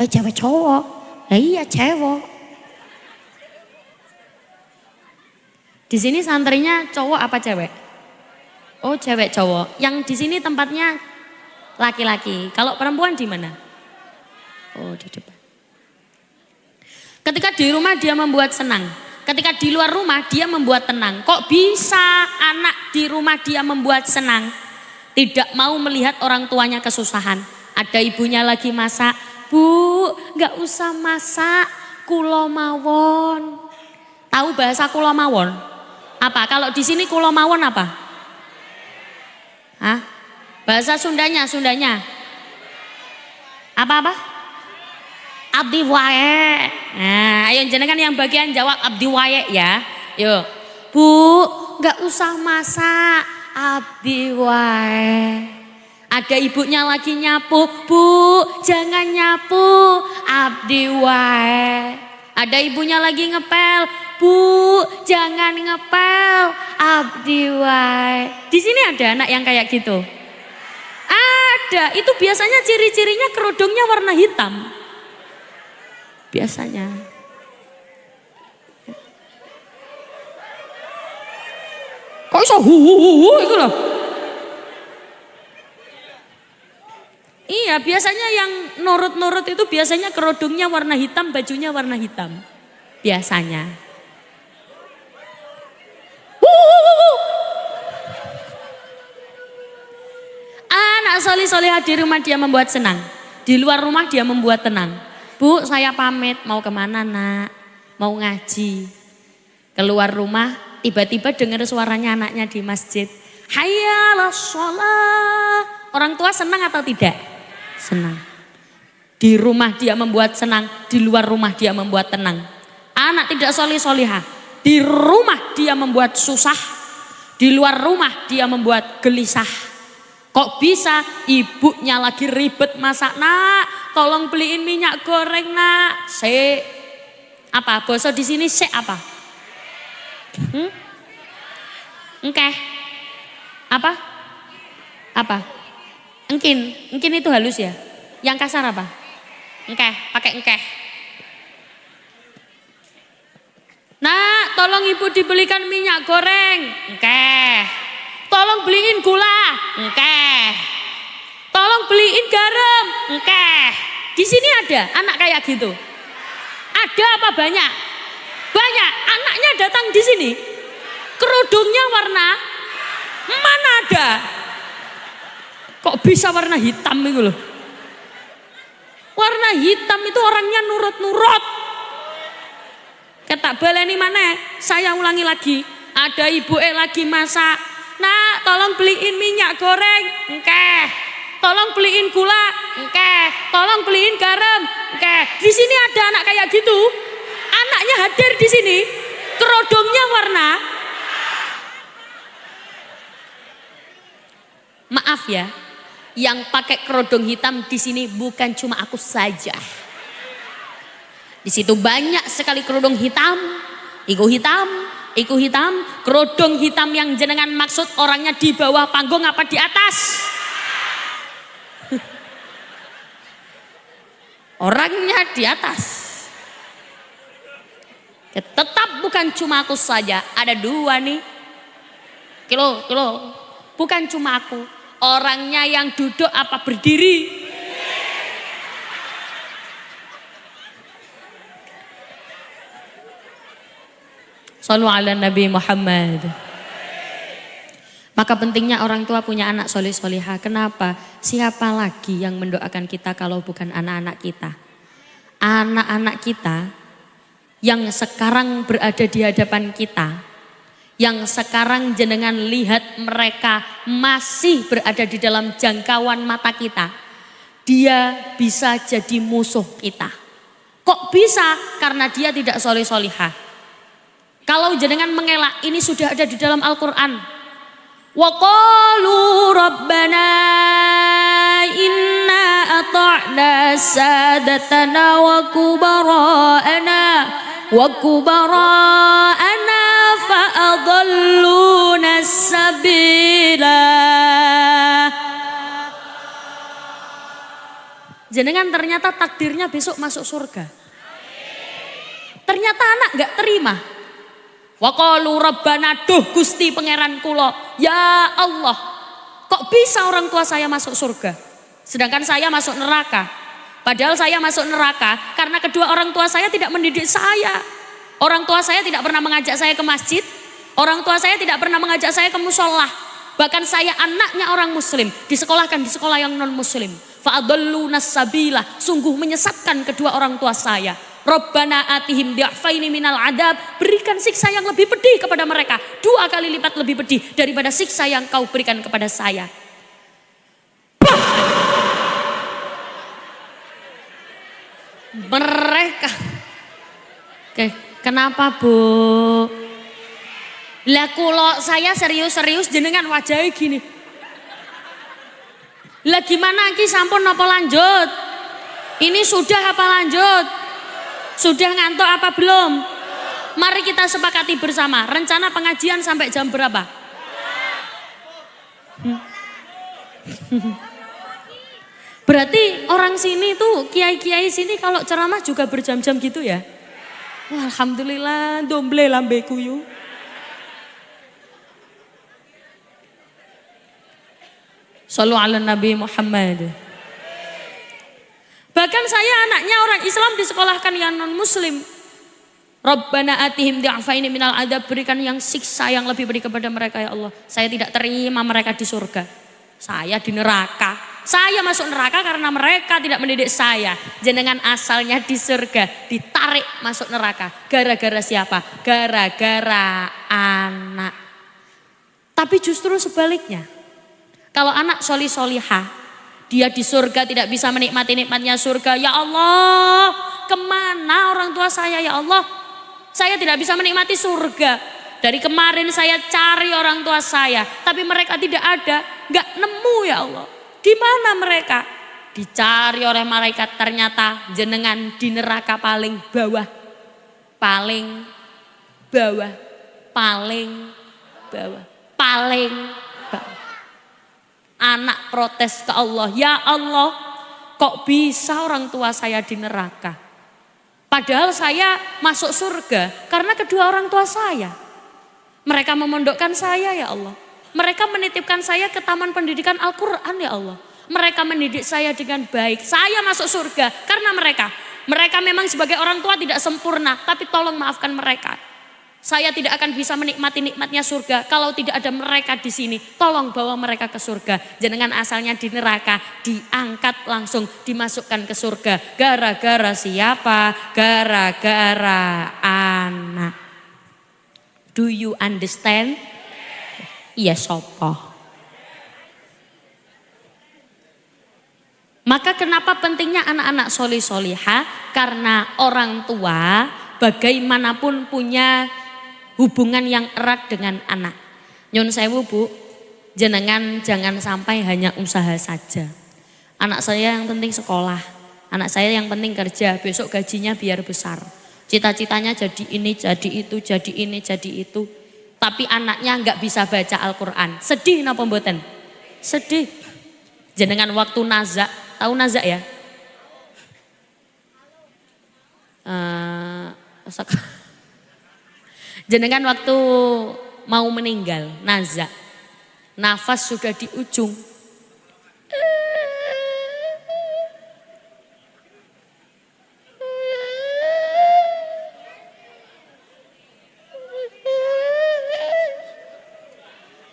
Cewek cowok. Iya, cewek. Di sini santrinya cowok apa cewek? Oh, cewek cowok. Yang di sini tempatnya laki-laki. Kalau perempuan di mana? Oh, di depan. Ketika di rumah dia membuat senang. Ketika di luar rumah dia membuat tenang. Kok bisa anak di rumah dia membuat senang? Tidak mau melihat orang tuanya kesusahan. Ada ibunya lagi masak. Bu, gak usah masak. Kulo mawon. Tahu bahasa kulo mawon? Apa? Kalau di sini kulo mawon apa? Hah? Bahasa Sundanya. Apa? Abdi wae. Nah, ayo jenengan yang bagian jawab abdi wae ya. Yuk. Bu, gak usah masak. Abdi wae. Ada ibunya lagi nyapu. Bu, jangan nyapu. Abdi wae. Ada ibunya lagi ngepel. Bu, jangan ngepel. Abdi wae. Di sini ada anak yang kayak gitu. Ada. Itu biasanya ciri-cirinya kerudungnya warna hitam. Biasanya. Kok iso itu loh. Iya, biasanya yang nurut-nurut itu biasanya kerudungnya warna hitam, bajunya warna hitam. Biasanya. Anak solih-solihah di rumah dia membuat senang. Di luar rumah dia membuat tenang. Bu, saya pamit, mau kemana nak? Mau ngaji. Keluar rumah, tiba-tiba dengar suaranya anaknya di masjid. Hayyalah sholat. Orang tua senang atau tidak? Senang. Di rumah dia membuat senang, di luar rumah dia membuat tenang. Anak tidak solih-solihah. Di rumah dia membuat susah, di luar rumah dia membuat gelisah. Kok bisa ibunya lagi ribet masak, nak tolong beliin minyak goreng nak. Apa boso di sini apa? Engkeh. Apa? Engkin itu halus ya. Yang kasar apa? Engkeh, pakai engkeh. Nak, tolong ibu dibelikan minyak goreng. Engkeh. Tolong beliin gula. Engkeh. Tolong beliin garam. Engkeh. Di sini ada anak kayak gitu. Ada apa banyak? Banyak. Anaknya datang di sini. Kerudungnya warna mana ada? Kok bisa warna hitam itu loh? Warna hitam itu orangnya nurut-nurut. Ketak baleni mana? Saya ulangi lagi. Ada ibu lagi masak. Nak, tolong beliin minyak goreng. Engkeh. Tolong beliin gula. Engkeh. Tolong beliin garam. Engkeh. Di sini ada anak kayak gitu. Anaknya hadir di sini. Kerodongnya warna. Maaf ya, yang pakai kerodong hitam di sini bukan cuma aku saja. Di situ banyak sekali kerodong hitam, iku hitam, kerodong hitam yang jenengan maksud orangnya di bawah panggung apa di atas? Orangnya di atas. Tetap bukan cuma aku saja, ada dua nih. Kilo, bukan cuma aku. Orangnya yang duduk apa berdiri? Shallu ala Nabi Muhammad. Maka pentingnya orang tua punya anak soleh solihah. Kenapa? Siapa lagi yang mendoakan kita kalau bukan anak-anak kita? Anak-anak kita yang sekarang berada di hadapan kita, yang sekarang jenengan lihat mereka masih berada di dalam jangkauan mata kita, dia bisa jadi musuh kita. Kok bisa? Karena dia tidak soleh solihah. Kalau jenengan mengelak, ini sudah ada di dalam Al-Quran. Wa qalu rabbana inna ata'na sadatana wa kubara'ana fa'adalluna sabila. Jenengan ternyata takdirnya besok masuk surga. Ternyata anak gak terima. Wa qalu rabbana, duh Gusti pangeran kula, ya Allah, kok bisa orang tua saya masuk surga sedangkan saya masuk neraka? Padahal saya masuk neraka karena kedua orang tua saya tidak mendidik saya. Orang tua saya tidak pernah mengajak saya ke masjid. Orang tua saya tidak pernah mengajak saya ke musola. Bahkan saya anaknya orang muslim, disekolahkan di sekolah yang non muslim. Fa'adalluna sabila, sungguh menyesatkan kedua orang tua saya. Rabbana atihim di'afaini minal adab, berikan siksa yang lebih pedih kepada mereka, 2 kali lipat lebih pedih daripada siksa yang kau berikan kepada saya. Mereka, oke, kenapa Bu? Lah kulo saya serius-serius jenengan wajahnya gini. Lah gimana ki, sampun apa lanjut? Ini sudah apa lanjut? Sudah ngantuk apa belum? Mari kita sepakati bersama. Rencana pengajian sampai jam berapa? Berarti orang sini tuh, kiai-kiai sini kalau ceramah juga berjam-jam gitu ya? Wah, alhamdulillah, domble lambeku yuk. Shallu ala Nabi Muhammad. Bahkan saya anaknya orang Islam disekolahkan yang non muslim. Rabbana atihim di'afaini minal adab, berikan yang siksa yang lebih pedih kepada mereka ya Allah. Saya tidak terima mereka di surga. Saya di neraka. Saya masuk neraka karena mereka tidak mendidik saya. Jenengan asalnya di surga, ditarik masuk neraka. Gara-gara siapa? Gara-gara anak. Tapi justru sebaliknya. Kalau anak solihah, dia di surga tidak bisa menikmati nikmatnya surga. Ya Allah, kemana orang tua saya ya Allah? Saya tidak bisa menikmati surga. Dari kemarin saya cari orang tua saya, tapi mereka tidak ada, nggak nemu ya Allah. Di mana mereka? Dicari oleh malaikat, ternyata jenengan di neraka paling bawah, paling bawah, paling bawah, paling bawah. Anak protes ke Allah, ya Allah, kok bisa orang tua saya di neraka? Padahal saya masuk surga karena kedua orang tua saya. Mereka memondokkan saya ya Allah. Mereka menitipkan saya ke taman pendidikan Al-Quran ya Allah. Mereka mendidik saya dengan baik. Saya masuk surga karena mereka. Mereka memang sebagai orang tua tidak sempurna, tapi tolong maafkan mereka. Saya tidak akan bisa menikmati nikmatnya surga kalau tidak ada mereka di sini. Tolong bawa mereka ke surga. Jenengan asalnya di neraka, diangkat langsung dimasukkan ke surga. Gara-gara siapa? Gara-gara anak. Do you understand? Iya sopo. Maka kenapa pentingnya anak-anak solih-solihah? Karena orang tua bagaimanapun punya hubungan yang erat dengan anak. Nyun sewu Bu, jenengan jangan sampai hanya usaha saja. Anak saya yang penting sekolah, anak saya yang penting kerja, besok gajinya biar besar. Cita-citanya jadi ini, jadi itu, jadi ini, jadi itu. Tapi anaknya nggak bisa baca Al-Quran. Sedih napa mboten? Sedih. Jenengan waktu nazak, tahu nazak ya? Jenengan waktu mau meninggal, nazak, nafas sudah di ujung.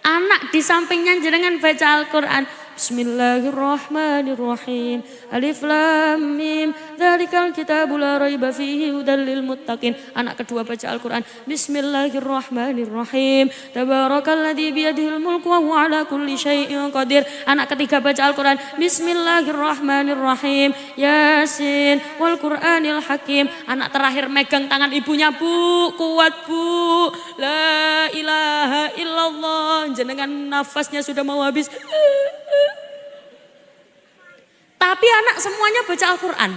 Anak di sampingnya jenengan baca Al-Quran. Bismillahirrahmanirrahim. Alif lam mim. Dzalikal kitabu la raiba fihi hudal lil muttaqin. Anak kedua baca Al-Quran. Bismillahirrahmanirrahim. Tabarakalladzi biyadihil mulku wa huwa ala kulli syai'in qadir. Anak ketiga baca Al-Quran. Bismillahirrahmanirrahim. Yasin wal Qur'anil hakim. Anak terakhir megang tangan ibunya, Bu, kuat Bu. La ilaha illallah. Jenengan nafasnya sudah mau habis. Tapi anak semuanya baca Al-Quran.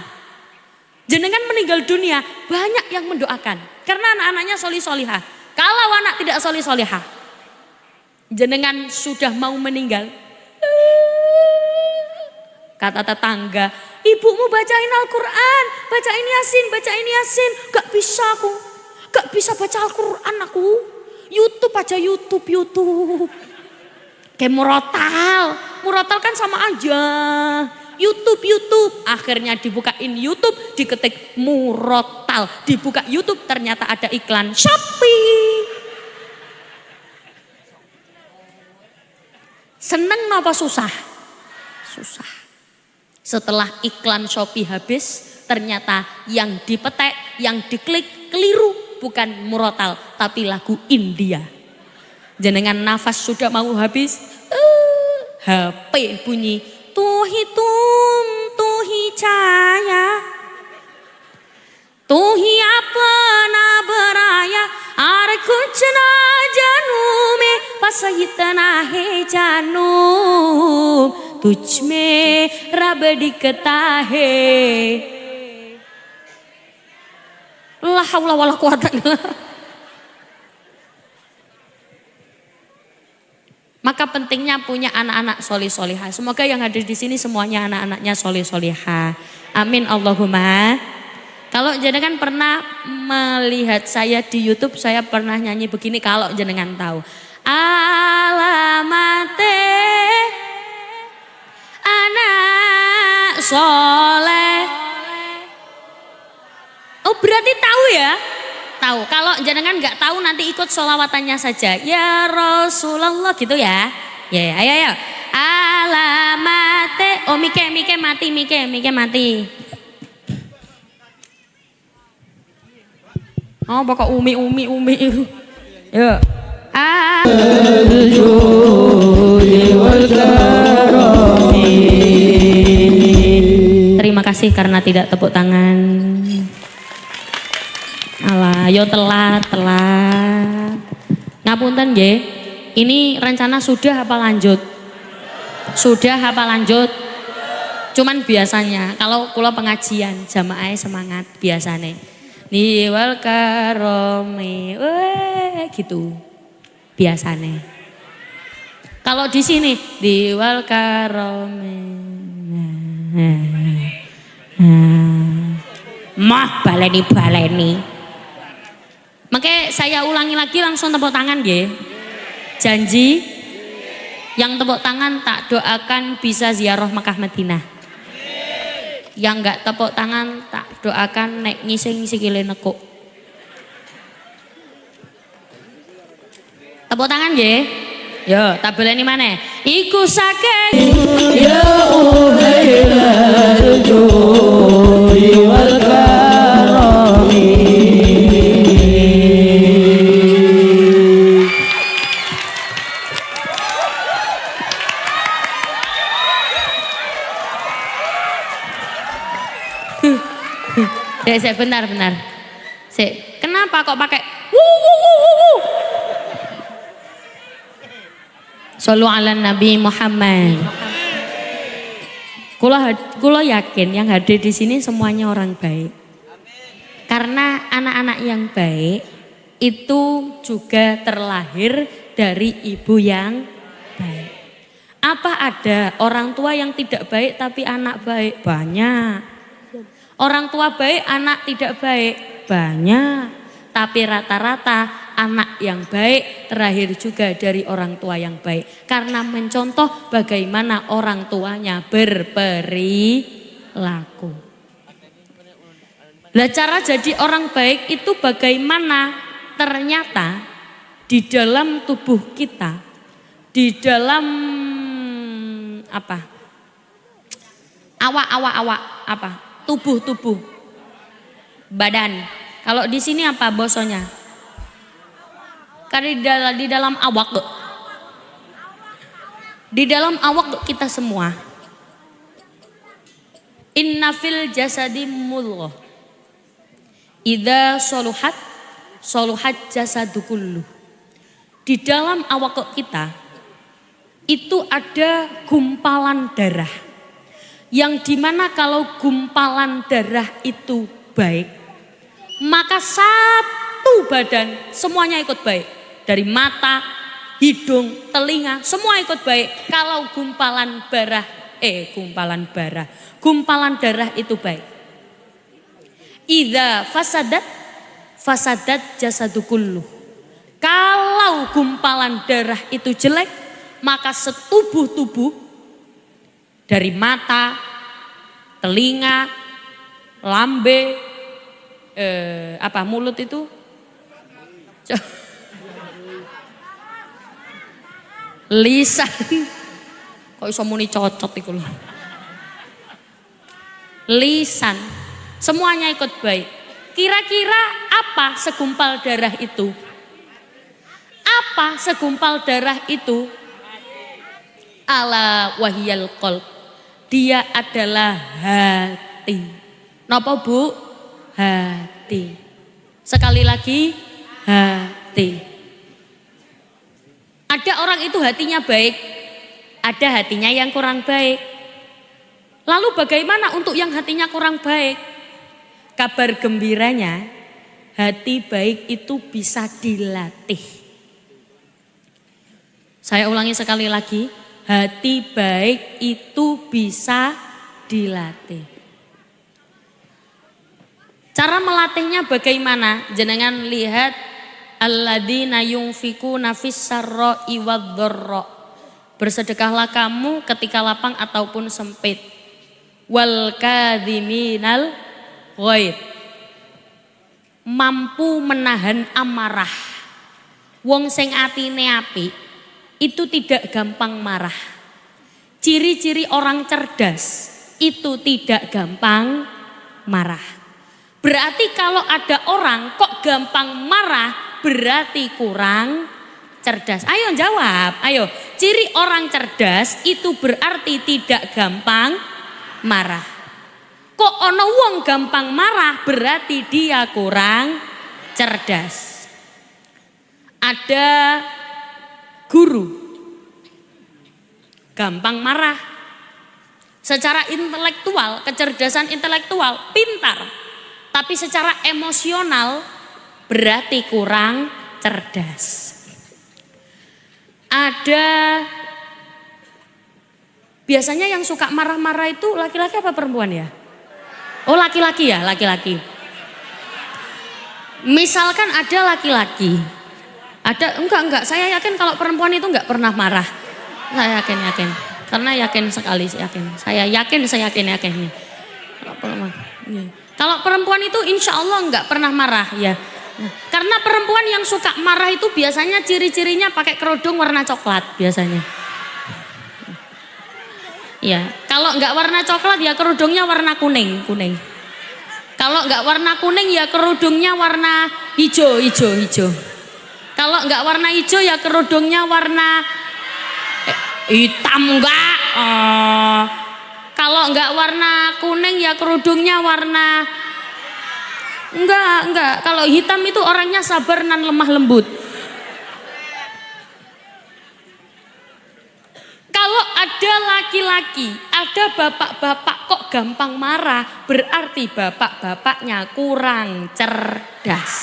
Jenengan meninggal dunia, banyak yang mendoakan. Karena anak-anaknya solih-solihah. Kalau anak tidak solih-solihah, jenengan sudah mau meninggal. Kata tetangga, ibumu bacain Al-Quran, bacain Yasin. Gak bisa aku, gak bisa baca Al-Quran aku. YouTube aja YouTube. Kayak murotal kan sama aja. YouTube. Akhirnya dibukain YouTube, diketik murotal. Dibuka YouTube ternyata ada iklan Shopee. Seneng apa susah? Susah. Setelah iklan Shopee habis, ternyata yang dipetek, yang diklik keliru. Bukan murotal, tapi lagu India. Jenengan nafas sudah mau habis, HP bunyi. Tuhi cahaya, tuhi apna beraya, are kuch na janu mein pasayitna hai janum, तुझ में रब दिखता है. La haula wala quwata illa. Maka pentingnya punya anak-anak solih-solihah. Semoga yang hadir di sini semuanya anak-anaknya solih-solihah. Amin Allahumma. Kalau jenengan pernah melihat saya di YouTube, saya pernah nyanyi begini kalau jenengan tahu. Alamate anak soleh. Oh berarti tahu ya? Tahu. Kalau jenengan nggak tahu nanti ikut sholawatnya saja. Ya Rasulullah gitu ya. Ya, ayo. Alamate. Oh Mike mati. Oh pokok umi. Ya. Terima kasih karena tidak tepuk tangan. Alah, yo telat. Ngapunten nggih. Ini rencana sudah apa lanjut? Sudah apa lanjut? Cuman biasanya kalau kula pengajian jamaah semangat biasane. Niwal karomi, gitu. Biasane. Kalau di sini diwal karomen. Mah baleni. Makanya saya ulangi lagi langsung tepuk tangan ya. Janji yang tepuk tangan tak doakan bisa ziarah Makkah Madinah. Yang enggak tepuk tangan tak doakan nek ngising sikile nekuk. Tepuk tangan ya. Yo, tak baleni maneh. Iku saking ya uhailal jui wal karami. Benar. Kenapa kok pakai Shallu ala Nabi Muhammad. Kula yakin yang hadir di sini semuanya orang baik. Karena anak-anak yang baik itu juga terlahir dari ibu yang baik. Apa ada orang tua yang tidak baik tapi anak baik? Banyak. Orang tua baik, anak tidak baik? Banyak. Tapi rata-rata anak yang baik terlahir juga dari orang tua yang baik. Karena mencontoh bagaimana orang tuanya berperilaku. Lah cara jadi orang baik itu bagaimana? Ternyata di dalam tubuh kita, di dalam apa? Awak tubuh badan. Kalau di sini apa bosonya? Karena di dalam awak tuh. Di dalam awak kita semua. Inna fil jasadi mudghah. Idza soluhat jasadu kullu. Di dalam awak kita itu ada gumpalan darah. Yang dimana kalau gumpalan darah itu baik, maka satu badan semuanya ikut baik. Dari mata, hidung, telinga, semua ikut baik. Kalau gumpalan darah itu baik. Idza fasadat jasadu kullu. Kalau gumpalan darah itu jelek, maka setubuh tubuh dari mata, telinga, lambe, mulut itu, lisan, kok iso muni cocot iku lho. Lisan, semuanya ikut baik. Kira-kira apa segumpal darah itu? Apa segumpal darah itu? Ala wahiyal qalb. Dia adalah hati. Napa Bu? Hati. Sekali lagi, hati. Ada orang itu hatinya baik, ada hatinya yang kurang baik. Lalu bagaimana untuk yang hatinya kurang baik? Kabar gembiranya, hati baik itu bisa dilatih. Saya ulangi sekali lagi. Hati baik itu bisa dilatih. Cara melatihnya bagaimana? Jenengan lihat alladzina yunfikuna fis sarra'i wadh-dharra. Bersedekahlah kamu ketika lapang ataupun sempit. Wal kadhiminal ghaidh. Mampu menahan amarah. Wong sing atine apik itu tidak gampang marah. Ciri-ciri orang cerdas itu tidak gampang marah. Berarti kalau ada orang kok gampang marah, berarti kurang cerdas. Ayo jawab, ayo. Ciri orang cerdas itu berarti tidak gampang marah. Kok ono wong gampang marah, berarti dia kurang cerdas. Ada guru gampang marah, secara intelektual, kecerdasan intelektual pintar, tapi secara emosional berarti kurang cerdas. Ada Biasanya yang suka marah-marah itu laki-laki apa perempuan ya? Oh laki-laki ya, laki-laki. Misalkan ada laki-laki, enggak, saya yakin kalau perempuan itu enggak pernah marah. Saya yakin. Karena yakin sekali, saya yakin. Kalau perempuan itu insya Allah enggak pernah marah ya. Karena perempuan yang suka marah itu biasanya ciri-cirinya pakai kerudung warna coklat biasanya. Ya, kalau enggak warna coklat ya kerudungnya warna kuning. Kalau enggak warna kuning ya kerudungnya warna hijau. Kalau enggak warna hijau ya kerudungnya warna hitam enggak. Kalau enggak warna kuning ya kerudungnya warna enggak. Kalau hitam itu orangnya sabar dan lemah lembut. Kalau ada laki-laki, ada bapak-bapak kok gampang marah, berarti bapak-bapaknya kurang cerdas.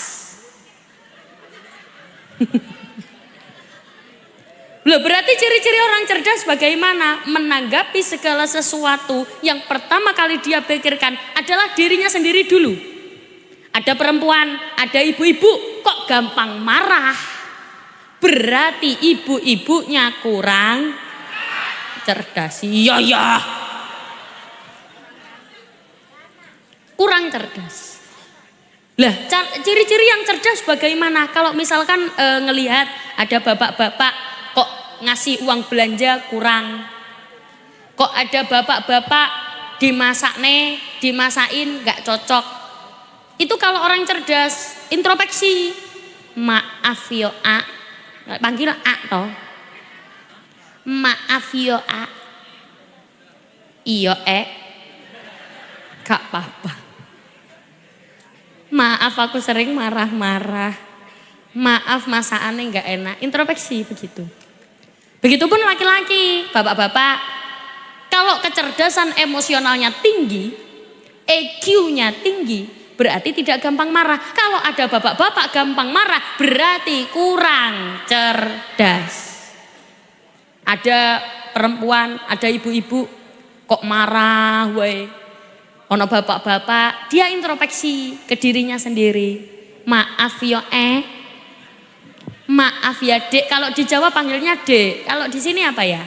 Loh, berarti ciri-ciri orang cerdas bagaimana? Menanggapi segala sesuatu yang pertama kali dia pikirkan adalah dirinya sendiri dulu. Ada perempuan, ada ibu-ibu kok gampang marah. Berarti ibu-ibunya kurang cerdas. Iya. Kurang cerdas. Lah, ciri-ciri yang cerdas bagaimana? Kalau misalkan ngelihat ada bapak-bapak kok ngasih uang belanja kurang. Kok ada bapak-bapak dimasain nggak cocok. Itu kalau orang cerdas, introspeksi. Maaf yo A. Panggil A toh. Maaf yo A. Iyo gak apa-apa. Maaf aku sering marah-marah. Maaf masakannya gak enak. Introspeksi begitu. Begitupun laki-laki, bapak-bapak. Kalau kecerdasan emosionalnya tinggi, EQ-nya tinggi, berarti tidak gampang marah. Kalau ada bapak-bapak gampang marah, berarti kurang cerdas. Ada perempuan, ada ibu-ibu kok marah, weh. Ono bapak-bapak, dia introspeksi ke dirinya sendiri. Maaf yo maaf ya dek. Kalau di Jawa panggilnya dek. Kalau di sini apa ya?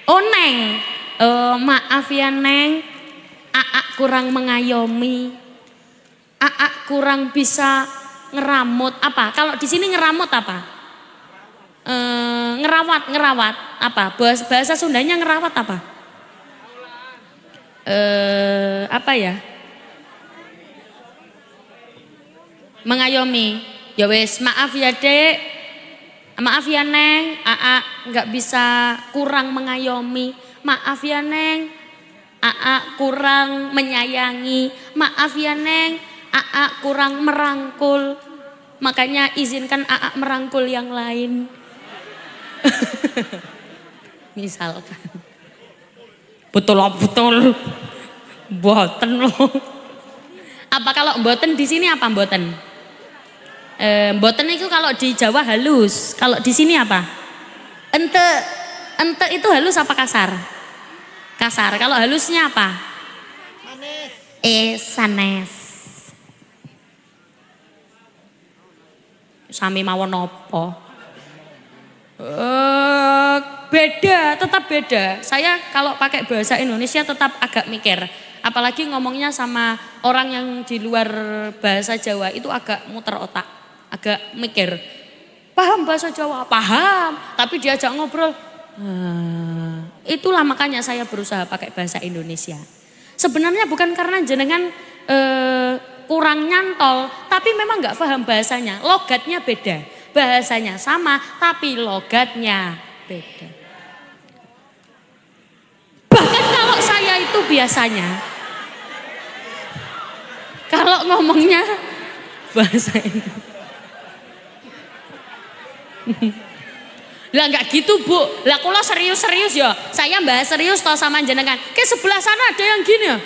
Oh neng. Maaf ya neng. Aa kurang mengayomi. Aa kurang bisa ngeramut. Apa? Kalau di sini ngeramut apa? Ngerawat apa? Bahasa Sundanya ngerawat apa? Apa ya? Mengayomi. Ya wes, maaf ya dek, maaf ya neng, Aa nggak bisa, kurang mengayomi. Maaf ya neng, Aa kurang menyayangi. Maaf ya neng, Aa kurang merangkul. Makanya izinkan Aa merangkul yang lain. Misalkan. Betul. Mboten loh. Apa kalau mboten di sini apa mboten? Mboten itu kalau di Jawa halus. Kalau di sini apa? Ente itu halus apa kasar? Kasar. Kalau halusnya apa? Sanes. Sanes. Sami mawon apa? Beda, tetap beda. Saya kalau pakai bahasa Indonesia tetap agak mikir. Apalagi ngomongnya sama orang yang di luar bahasa Jawa itu agak muter otak, agak mikir. Paham bahasa Jawa? Paham. Tapi diajak ngobrol. Itulah makanya saya berusaha pakai bahasa Indonesia. Sebenarnya bukan karena jenengan kurang nyantol, tapi memang nggak paham bahasanya. Logatnya beda. Bahasanya sama, tapi logatnya beda. Bahkan kalau saya itu biasanya, kalau ngomongnya bahasa ini. Lah nggak gitu bu, lah kalau serius-serius ya, saya bahas serius toh sama jenengan. Ke sebelah sana ada yang gini ya.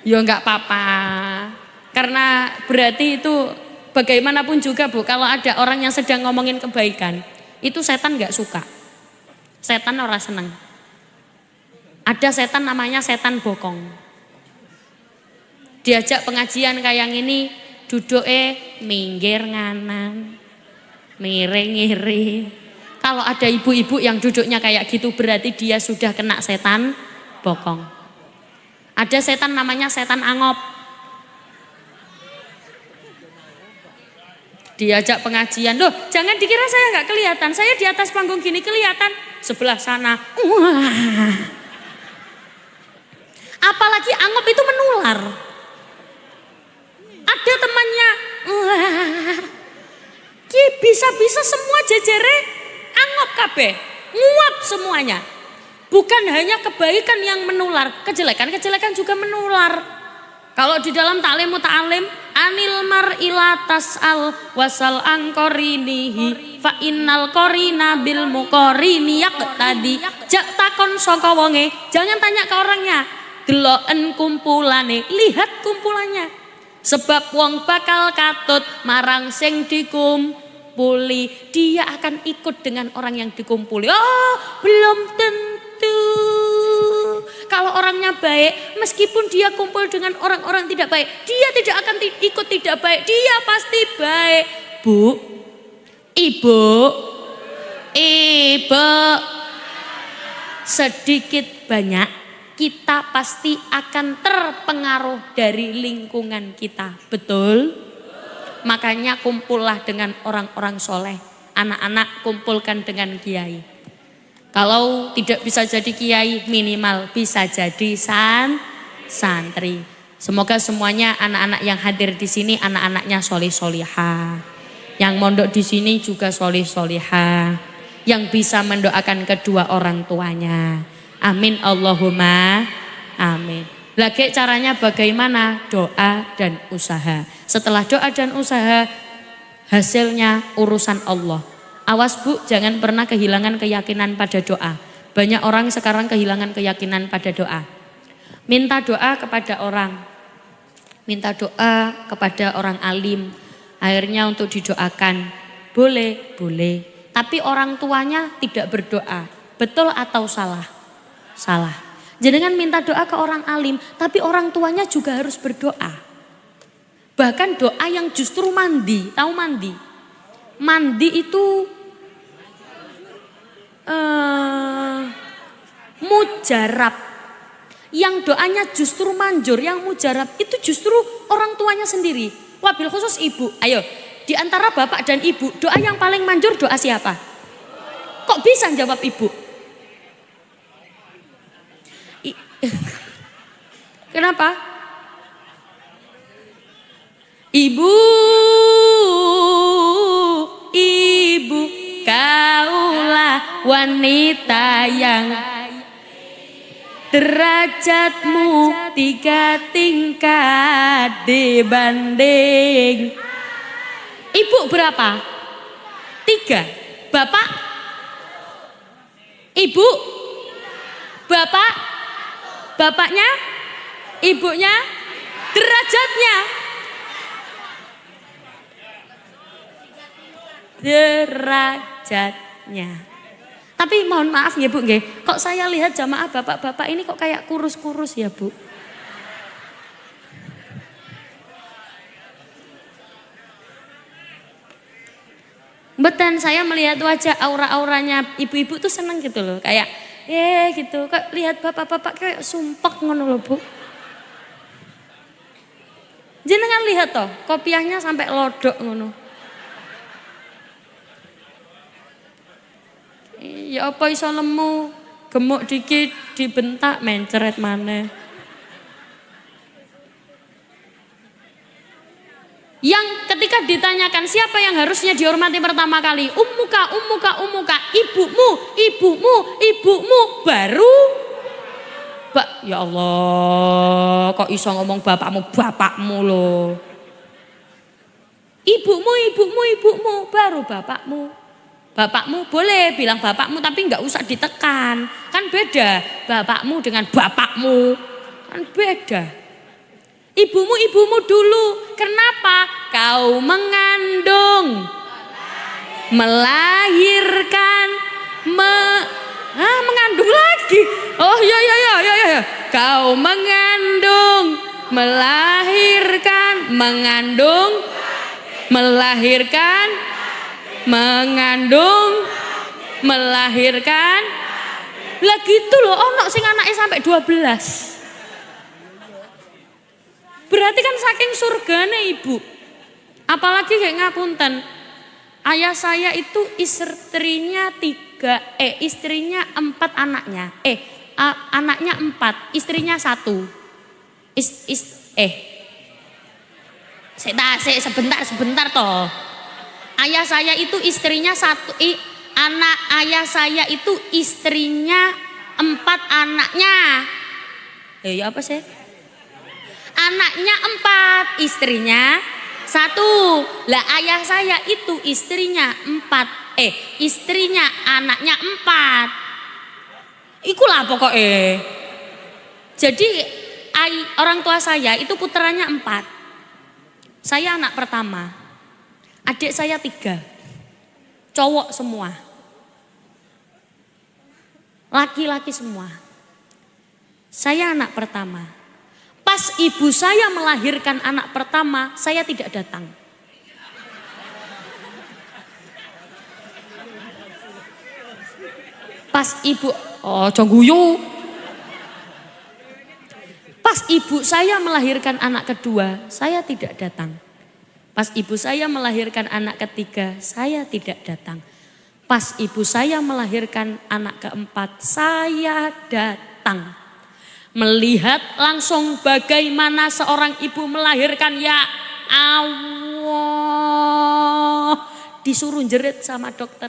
Ya nggak apa-apa. Karena berarti itu bagaimanapun juga bu, kalau ada orang yang sedang ngomongin kebaikan, itu setan nggak suka. Setan ora seneng. Ada setan namanya setan bokong. Diajak pengajian kayak gini, duduknya minggir nganan, miring ngiri. Kalau ada ibu-ibu yang duduknya kayak gitu berarti dia sudah kena setan bokong. Ada setan namanya setan angop. Diajak pengajian, loh jangan dikira saya nggak kelihatan, saya di atas panggung gini kelihatan, sebelah sana. Wah. Apalagi angop itu menular. Ada temannya, wah. Bisa-bisa semua jejere angop kabeh, nguap semuanya. Bukan hanya kebaikan yang menular, kejelekan-kejelekan juga menular. Kalau di dalam taklim muta'alim, anil mar'ila tas'al wasal angkorinihi fa innal korina bil mukorini yaqtadi. Jak takon saka wonge, jangan tanya ke orangnya. Deloken kumpulane, lihat kumpulannya. Sebab wong bakal katut marang sing dikumpuli, dia akan ikut dengan orang yang dikumpuli. Oh, belum tentu. Kalau orangnya baik, meskipun dia kumpul dengan orang-orang tidak baik, dia tidak akan ikut tidak baik, dia pasti baik. Bu, ibu, sedikit banyak kita pasti akan terpengaruh dari lingkungan kita, betul? Makanya kumpullah dengan orang-orang soleh. Anak-anak kumpulkan dengan kiai. Kalau tidak bisa jadi kiai, minimal bisa jadi santri. Semoga semuanya anak-anak yang hadir di sini anak-anaknya solih-solihah. Yang mondok di sini juga solih-solihah. Yang bisa mendoakan kedua orang tuanya. Amin Allahumma amin. Lagi caranya bagaimana? Doa dan usaha. Setelah doa dan usaha, hasilnya urusan Allah. Awas bu, jangan pernah kehilangan keyakinan pada doa. Banyak orang sekarang kehilangan keyakinan pada doa. Minta doa kepada orang. Minta doa kepada orang alim. Akhirnya untuk didoakan. Boleh, boleh. Tapi orang tuanya tidak berdoa. Betul atau salah? Salah. Jangan minta doa ke orang alim, tapi orang tuanya juga harus berdoa. Bahkan doa yang justru mandi, tahu mandi? Mandi itu mujarab. Yang doanya justru manjur, yang mujarab itu justru orang tuanya sendiri. Wabil khusus ibu. Ayo, di antara bapak dan ibu, doa yang paling manjur doa siapa? Kok bisa jawab ibu? Kenapa? Ibu, kaulah wanita yang derajatmu 3 tingkat dibanding. Ibu berapa? 3. Bapak? Ibu? Bapak? Bapaknya? Ibunya? Derajatnya? Derajatnya. Tapi mohon maaf ya bu, kok saya lihat jamaah bapak-bapak ini kok kayak kurus-kurus ya bu. Betul, saya melihat wajah aura-auranya ibu-ibu tuh seneng gitu loh, kayak gitu. Kok lihat bapak-bapak kayak sumpek ngono loh bu. Jenengan lihat toh, kopiahnya sampai lodok ngono. Ya apa iso lemu, gemuk dikit dibentak mencret maneh. Yang ketika ditanyakan siapa yang harusnya dihormati pertama kali, ummuka, ibumu, baru ya Allah, kok iso ngomong bapakmu loh. Ibumu, baru bapakmu. Bapakmu boleh bilang bapakmu tapi nggak usah ditekan. Kan beda bapakmu dengan bapakmu. Kan beda. Ibumu dulu. Kenapa? Kau mengandung, melahirkan, Ah, mengandung lagi. Oh ya ya ya ya ya. Kau mengandung, melahirkan, mengandung, melahirkan, mengandung, melahirkan. Lah gitu loh, ono sing anaknya sampai 12. Berarti kan saking surgane ibu. Apalagi kayak ngapunten. Ayah saya itu istrinya 4 anaknya. Anaknya 4, istrinya 1. Sebentar toh. Ayah saya itu istrinya 1, ayah saya itu istrinya 4 anaknya. Ya apa sih? Anaknya 4, istrinya 1. Lah ayah saya itu istrinya 4, istrinya anaknya 4. Ikulah pokoknya. Jadi orang tua saya itu putranya 4. Saya anak pertama. Adik saya 3. Cowok semua. Laki-laki semua. Saya anak pertama. Pas ibu saya melahirkan anak pertama, saya tidak datang. Pas ibu, guyu. Pas ibu saya melahirkan anak kedua, saya tidak datang. Pas ibu saya melahirkan anak ketiga, saya tidak datang. Pas ibu saya melahirkan anak keempat, saya datang. Melihat langsung bagaimana seorang ibu melahirkan, ya Allah. Disuruh jerit sama dokter.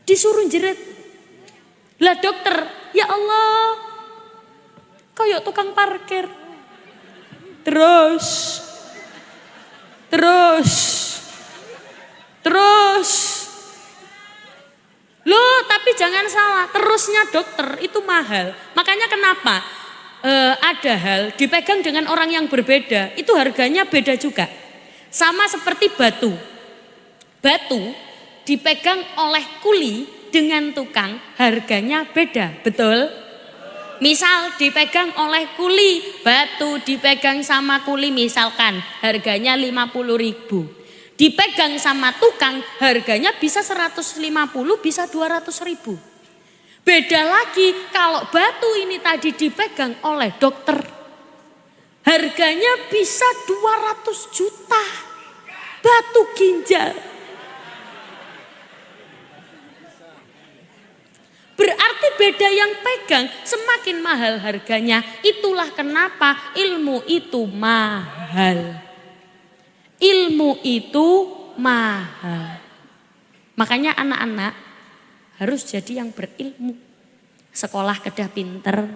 Disuruh jerit. Lah dokter, ya Allah. Kayak tukang parkir. Terus. Loh, tapi jangan salah, terusnya dokter itu mahal. Makanya kenapa ada hal dipegang dengan orang yang berbeda, itu harganya beda juga. Sama seperti batu. Batu dipegang oleh kuli dengan tukang, harganya beda, betul? Misal dipegang oleh kuli, batu dipegang sama kuli misalkan harganya 50.000. Dipegang sama tukang harganya bisa 150, bisa 200.000. Beda lagi kalau batu ini tadi dipegang oleh dokter. Harganya bisa 200 juta. Batu ginjal. Berarti beda yang pegang semakin mahal harganya. Itulah kenapa ilmu itu mahal. Ilmu itu mahal. Makanya anak-anak harus jadi yang berilmu. Sekolah kedah pinter,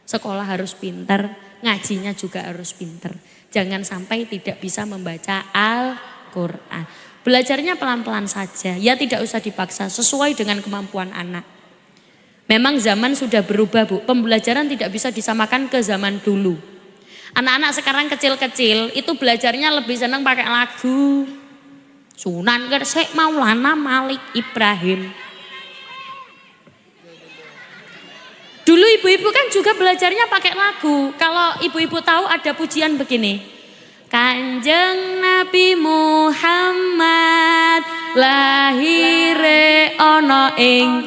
sekolah harus pinter, ngajinya juga harus pinter. Jangan sampai tidak bisa membaca Al-Quran. Belajarnya pelan-pelan saja, ya tidak usah dipaksa, sesuai dengan kemampuan anak. Memang zaman sudah berubah Bu, pembelajaran tidak bisa disamakan ke zaman dulu. Anak-anak sekarang kecil-kecil itu belajarnya lebih senang pakai lagu. Sunan Gresik, Maulana Malik Ibrahim. Dulu ibu-ibu kan juga belajarnya pakai lagu. Kalau ibu-ibu tahu ada pujian begini. Kanjeng Nabi Muhammad lahire ana ing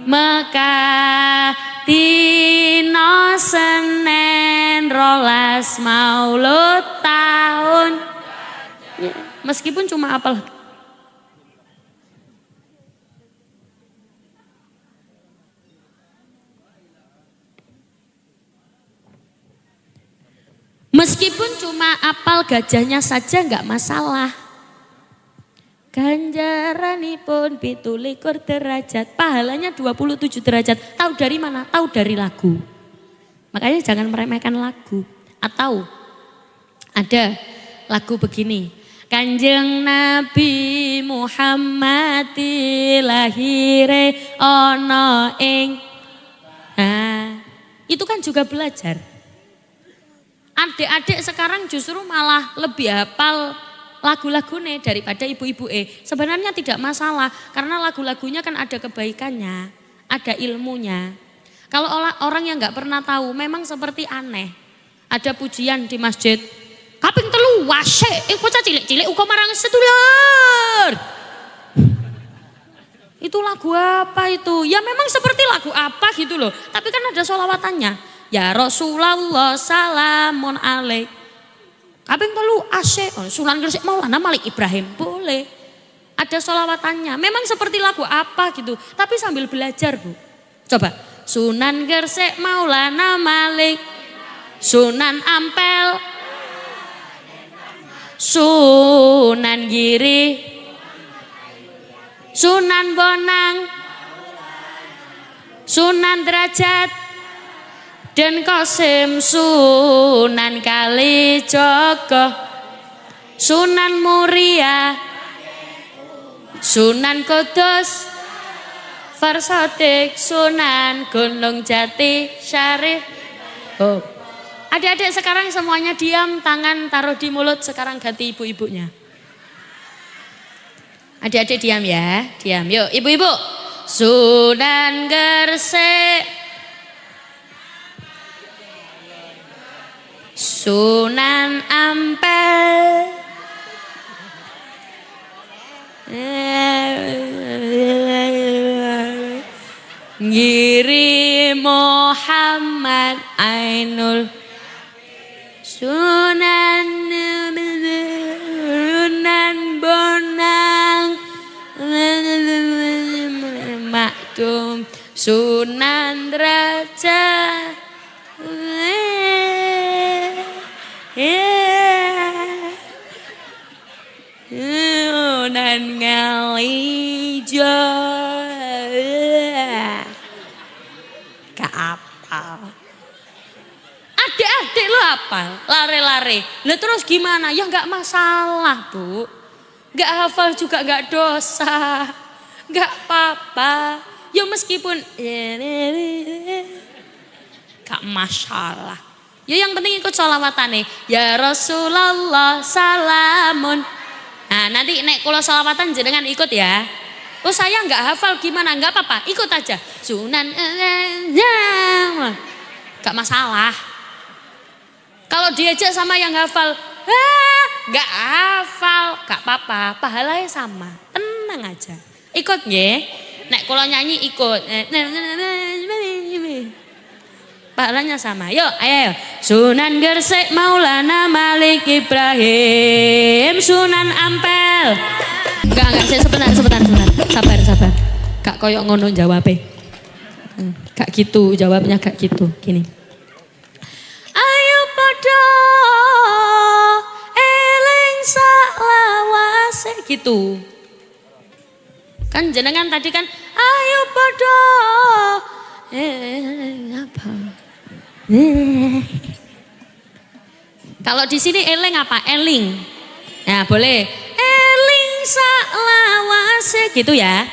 Mekah dina Senin 12 Maulud tahun. Ya, meskipun cuma apal. Meskipun cuma apal gajahnya saja nggak masalah. Ganjaranipun 17 derajat, pahalanya 27 derajat. Tahu dari mana? Tahu dari lagu. Makanya jangan meremehkan lagu. Atau ada lagu begini. Kanjeng Nabi Muhammad lahire ana ing. Nah, itu kan juga belajar. Adik-adik sekarang justru malah lebih hafal lagu-lagunya daripada ibu-ibu sebenarnya tidak masalah karena lagu-lagunya kan ada kebaikannya, ada ilmunya. Kalau orang yang nggak pernah tahu memang seperti aneh. Ada pujian di masjid, kaping telu wase, bocah cilik-cilik uga marang sedulur. Itu lagu apa itu? Ya memang seperti lagu apa gitu loh. Tapi kan ada sholawatannya. Ya Rasulullah salamun alaik. Kaping telu ase, Sunan Gresik Maulana Malik Ibrahim boleh. Ada sholawatannya. Memang seperti lagu apa gitu. Tapi sambil belajar Bu. Coba. Sunan Gresik Maulana Malik. Sunan Ampel. Sunan Giri. Sunan Bonang. Sunan Derajat. Dan Qasim Sunan Kalijogo, Sunan Muria, Sunan Kudus, Farsodik, Sunan Gunung Jati Syarif. Oh. Adik-adik sekarang semuanya diam, tangan taruh di mulut, sekarang ganti ibu-ibunya. Adik-adik diam ya, diam. Yuk ibu-ibu. Sunan Gresik. Sunan Ampel, Giri Muhammad Ainul, Sunan Bonang, Maktum, Sunan Derajat. Sunan Ngalijo. Gak apal. Adik-adik lo apal, lare-lare. Lah terus gimana? Ya gak masalah Bu. Gak hafal juga gak dosa. Gak apa-apa. Ya meskipun gak masalah. Ya yang penting ikut sholawatan nih. Ya Rasulullah salamun. Nah nanti naik kalau sholawatan jenengan ikut ya. Oh saya nggak hafal gimana, nggak apa-apa, ikut aja. Sunan, gak masalah. Kalau diajak sama yang hafal, nggak hafal, gak apa-apa, pahalanya sama, tenang aja. Ikut ya. Naik kalau nyanyi ikut. Pahalanya sama. Yuk, ayo. Sunan Gresik Maulana Malik Ibrahim, Sunan Ampel. Enggak, sebentar. Sabar. Gak koyok ngono jawabnya. Gak gitu, jawabnya gak gitu. Gini. Ayo padha eling saklawase gitu. Kan jenengan tadi kan ayo padha apa? Kalau di sini eling apa? Eling. Nah, boleh. Eling saklawase gitu ya.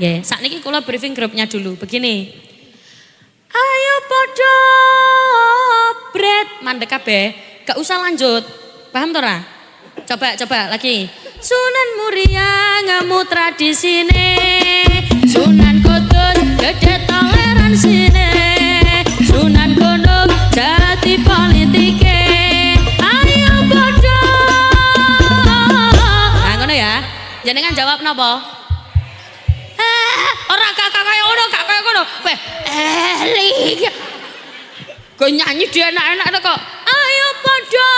Ya, saat ini kula briefing grupnya dulu. Begini. Ayo podo bret mandek kabeh, gak usah lanjut. Paham toh ora? Coba lagi. Sunan Muria ngamu tradisine. Sunan Kudus gede toleransine. Sunan Gunung jati politike. Ayo podo. Nah ngono ya. Jenengan jawab napa? Ora gak kaya ngono. Weh, eling. Go nyanyi dia enak-enak kok. Ayo podo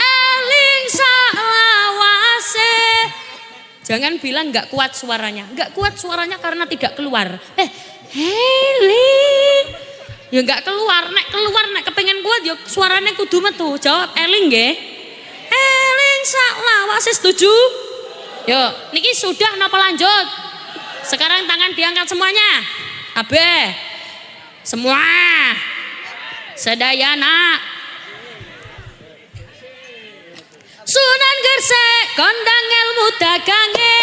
eling saklawase. Jangan bilang enggak kuat suaranya. Enggak kuat suaranya karena tidak keluar. Eling. Ya enggak keluar, nek kepengen kuat ya suaranya kudu metu. Jawab eling nggih. Eling saklawase, setuju? Yuk, niki sudah napa lanjut? Sekarang tangan diangkat semuanya. Kabeh. Semua. Sedayana. Sunan Gresik kondang ilmu dagange.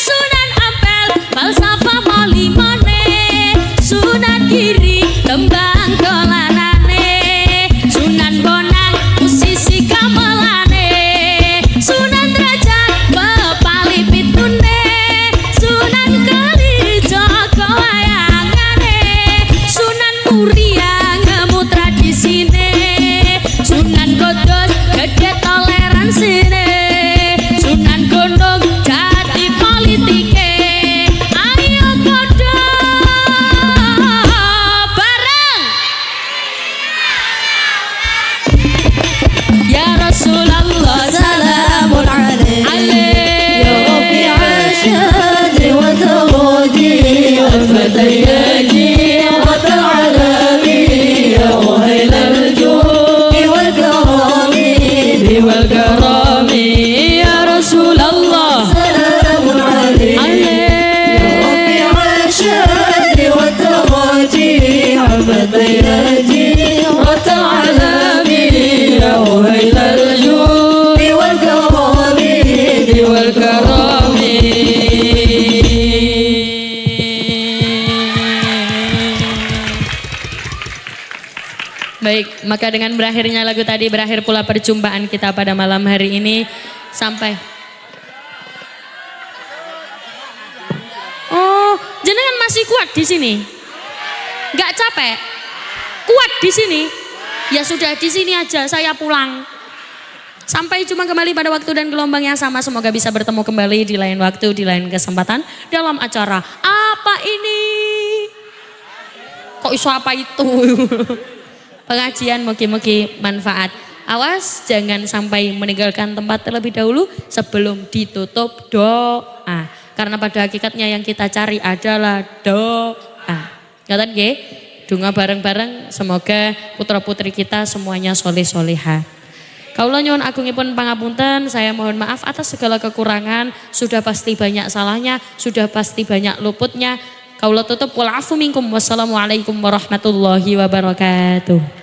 Sunan Ampel falsafah molimone. Sunan Giri tembang dolanane. Sunan Bonang musisi gamelane. فتياجي وتعالى يا أهل الجود والكرم يا رسول الله سلام عليك يا رفيع الشهد والتراجي فتياجي وتعالى يا أهل الجود والكرم Baik, maka dengan berakhirnya lagu tadi berakhir pula perjumpaan kita pada malam hari ini. Sampai. Oh, jenengan masih kuat di sini? Nggak capek? Kuat di sini? Ya sudah di sini aja, saya pulang. Sampai jumpa kembali pada waktu dan gelombang yang sama. Semoga bisa bertemu kembali di lain waktu, di lain kesempatan dalam acara Apa Ini? Kok iso apa itu? Pengajian mugi-mugi manfaat. Awas jangan sampai meninggalkan tempat terlebih dahulu sebelum ditutup doa. Karena pada hakikatnya yang kita cari adalah doa. Ngaten nggih? Donga bareng-bareng semoga putra-putri kita semuanya soleh-soleha. Kaula nyuwun agungipun pangapunten, saya mohon maaf atas segala kekurangan, sudah pasti banyak salahnya, sudah pasti banyak luputnya. Kaula tutup wal afu minkum. Wassalamualaikum warahmatullahi wabarakatuh.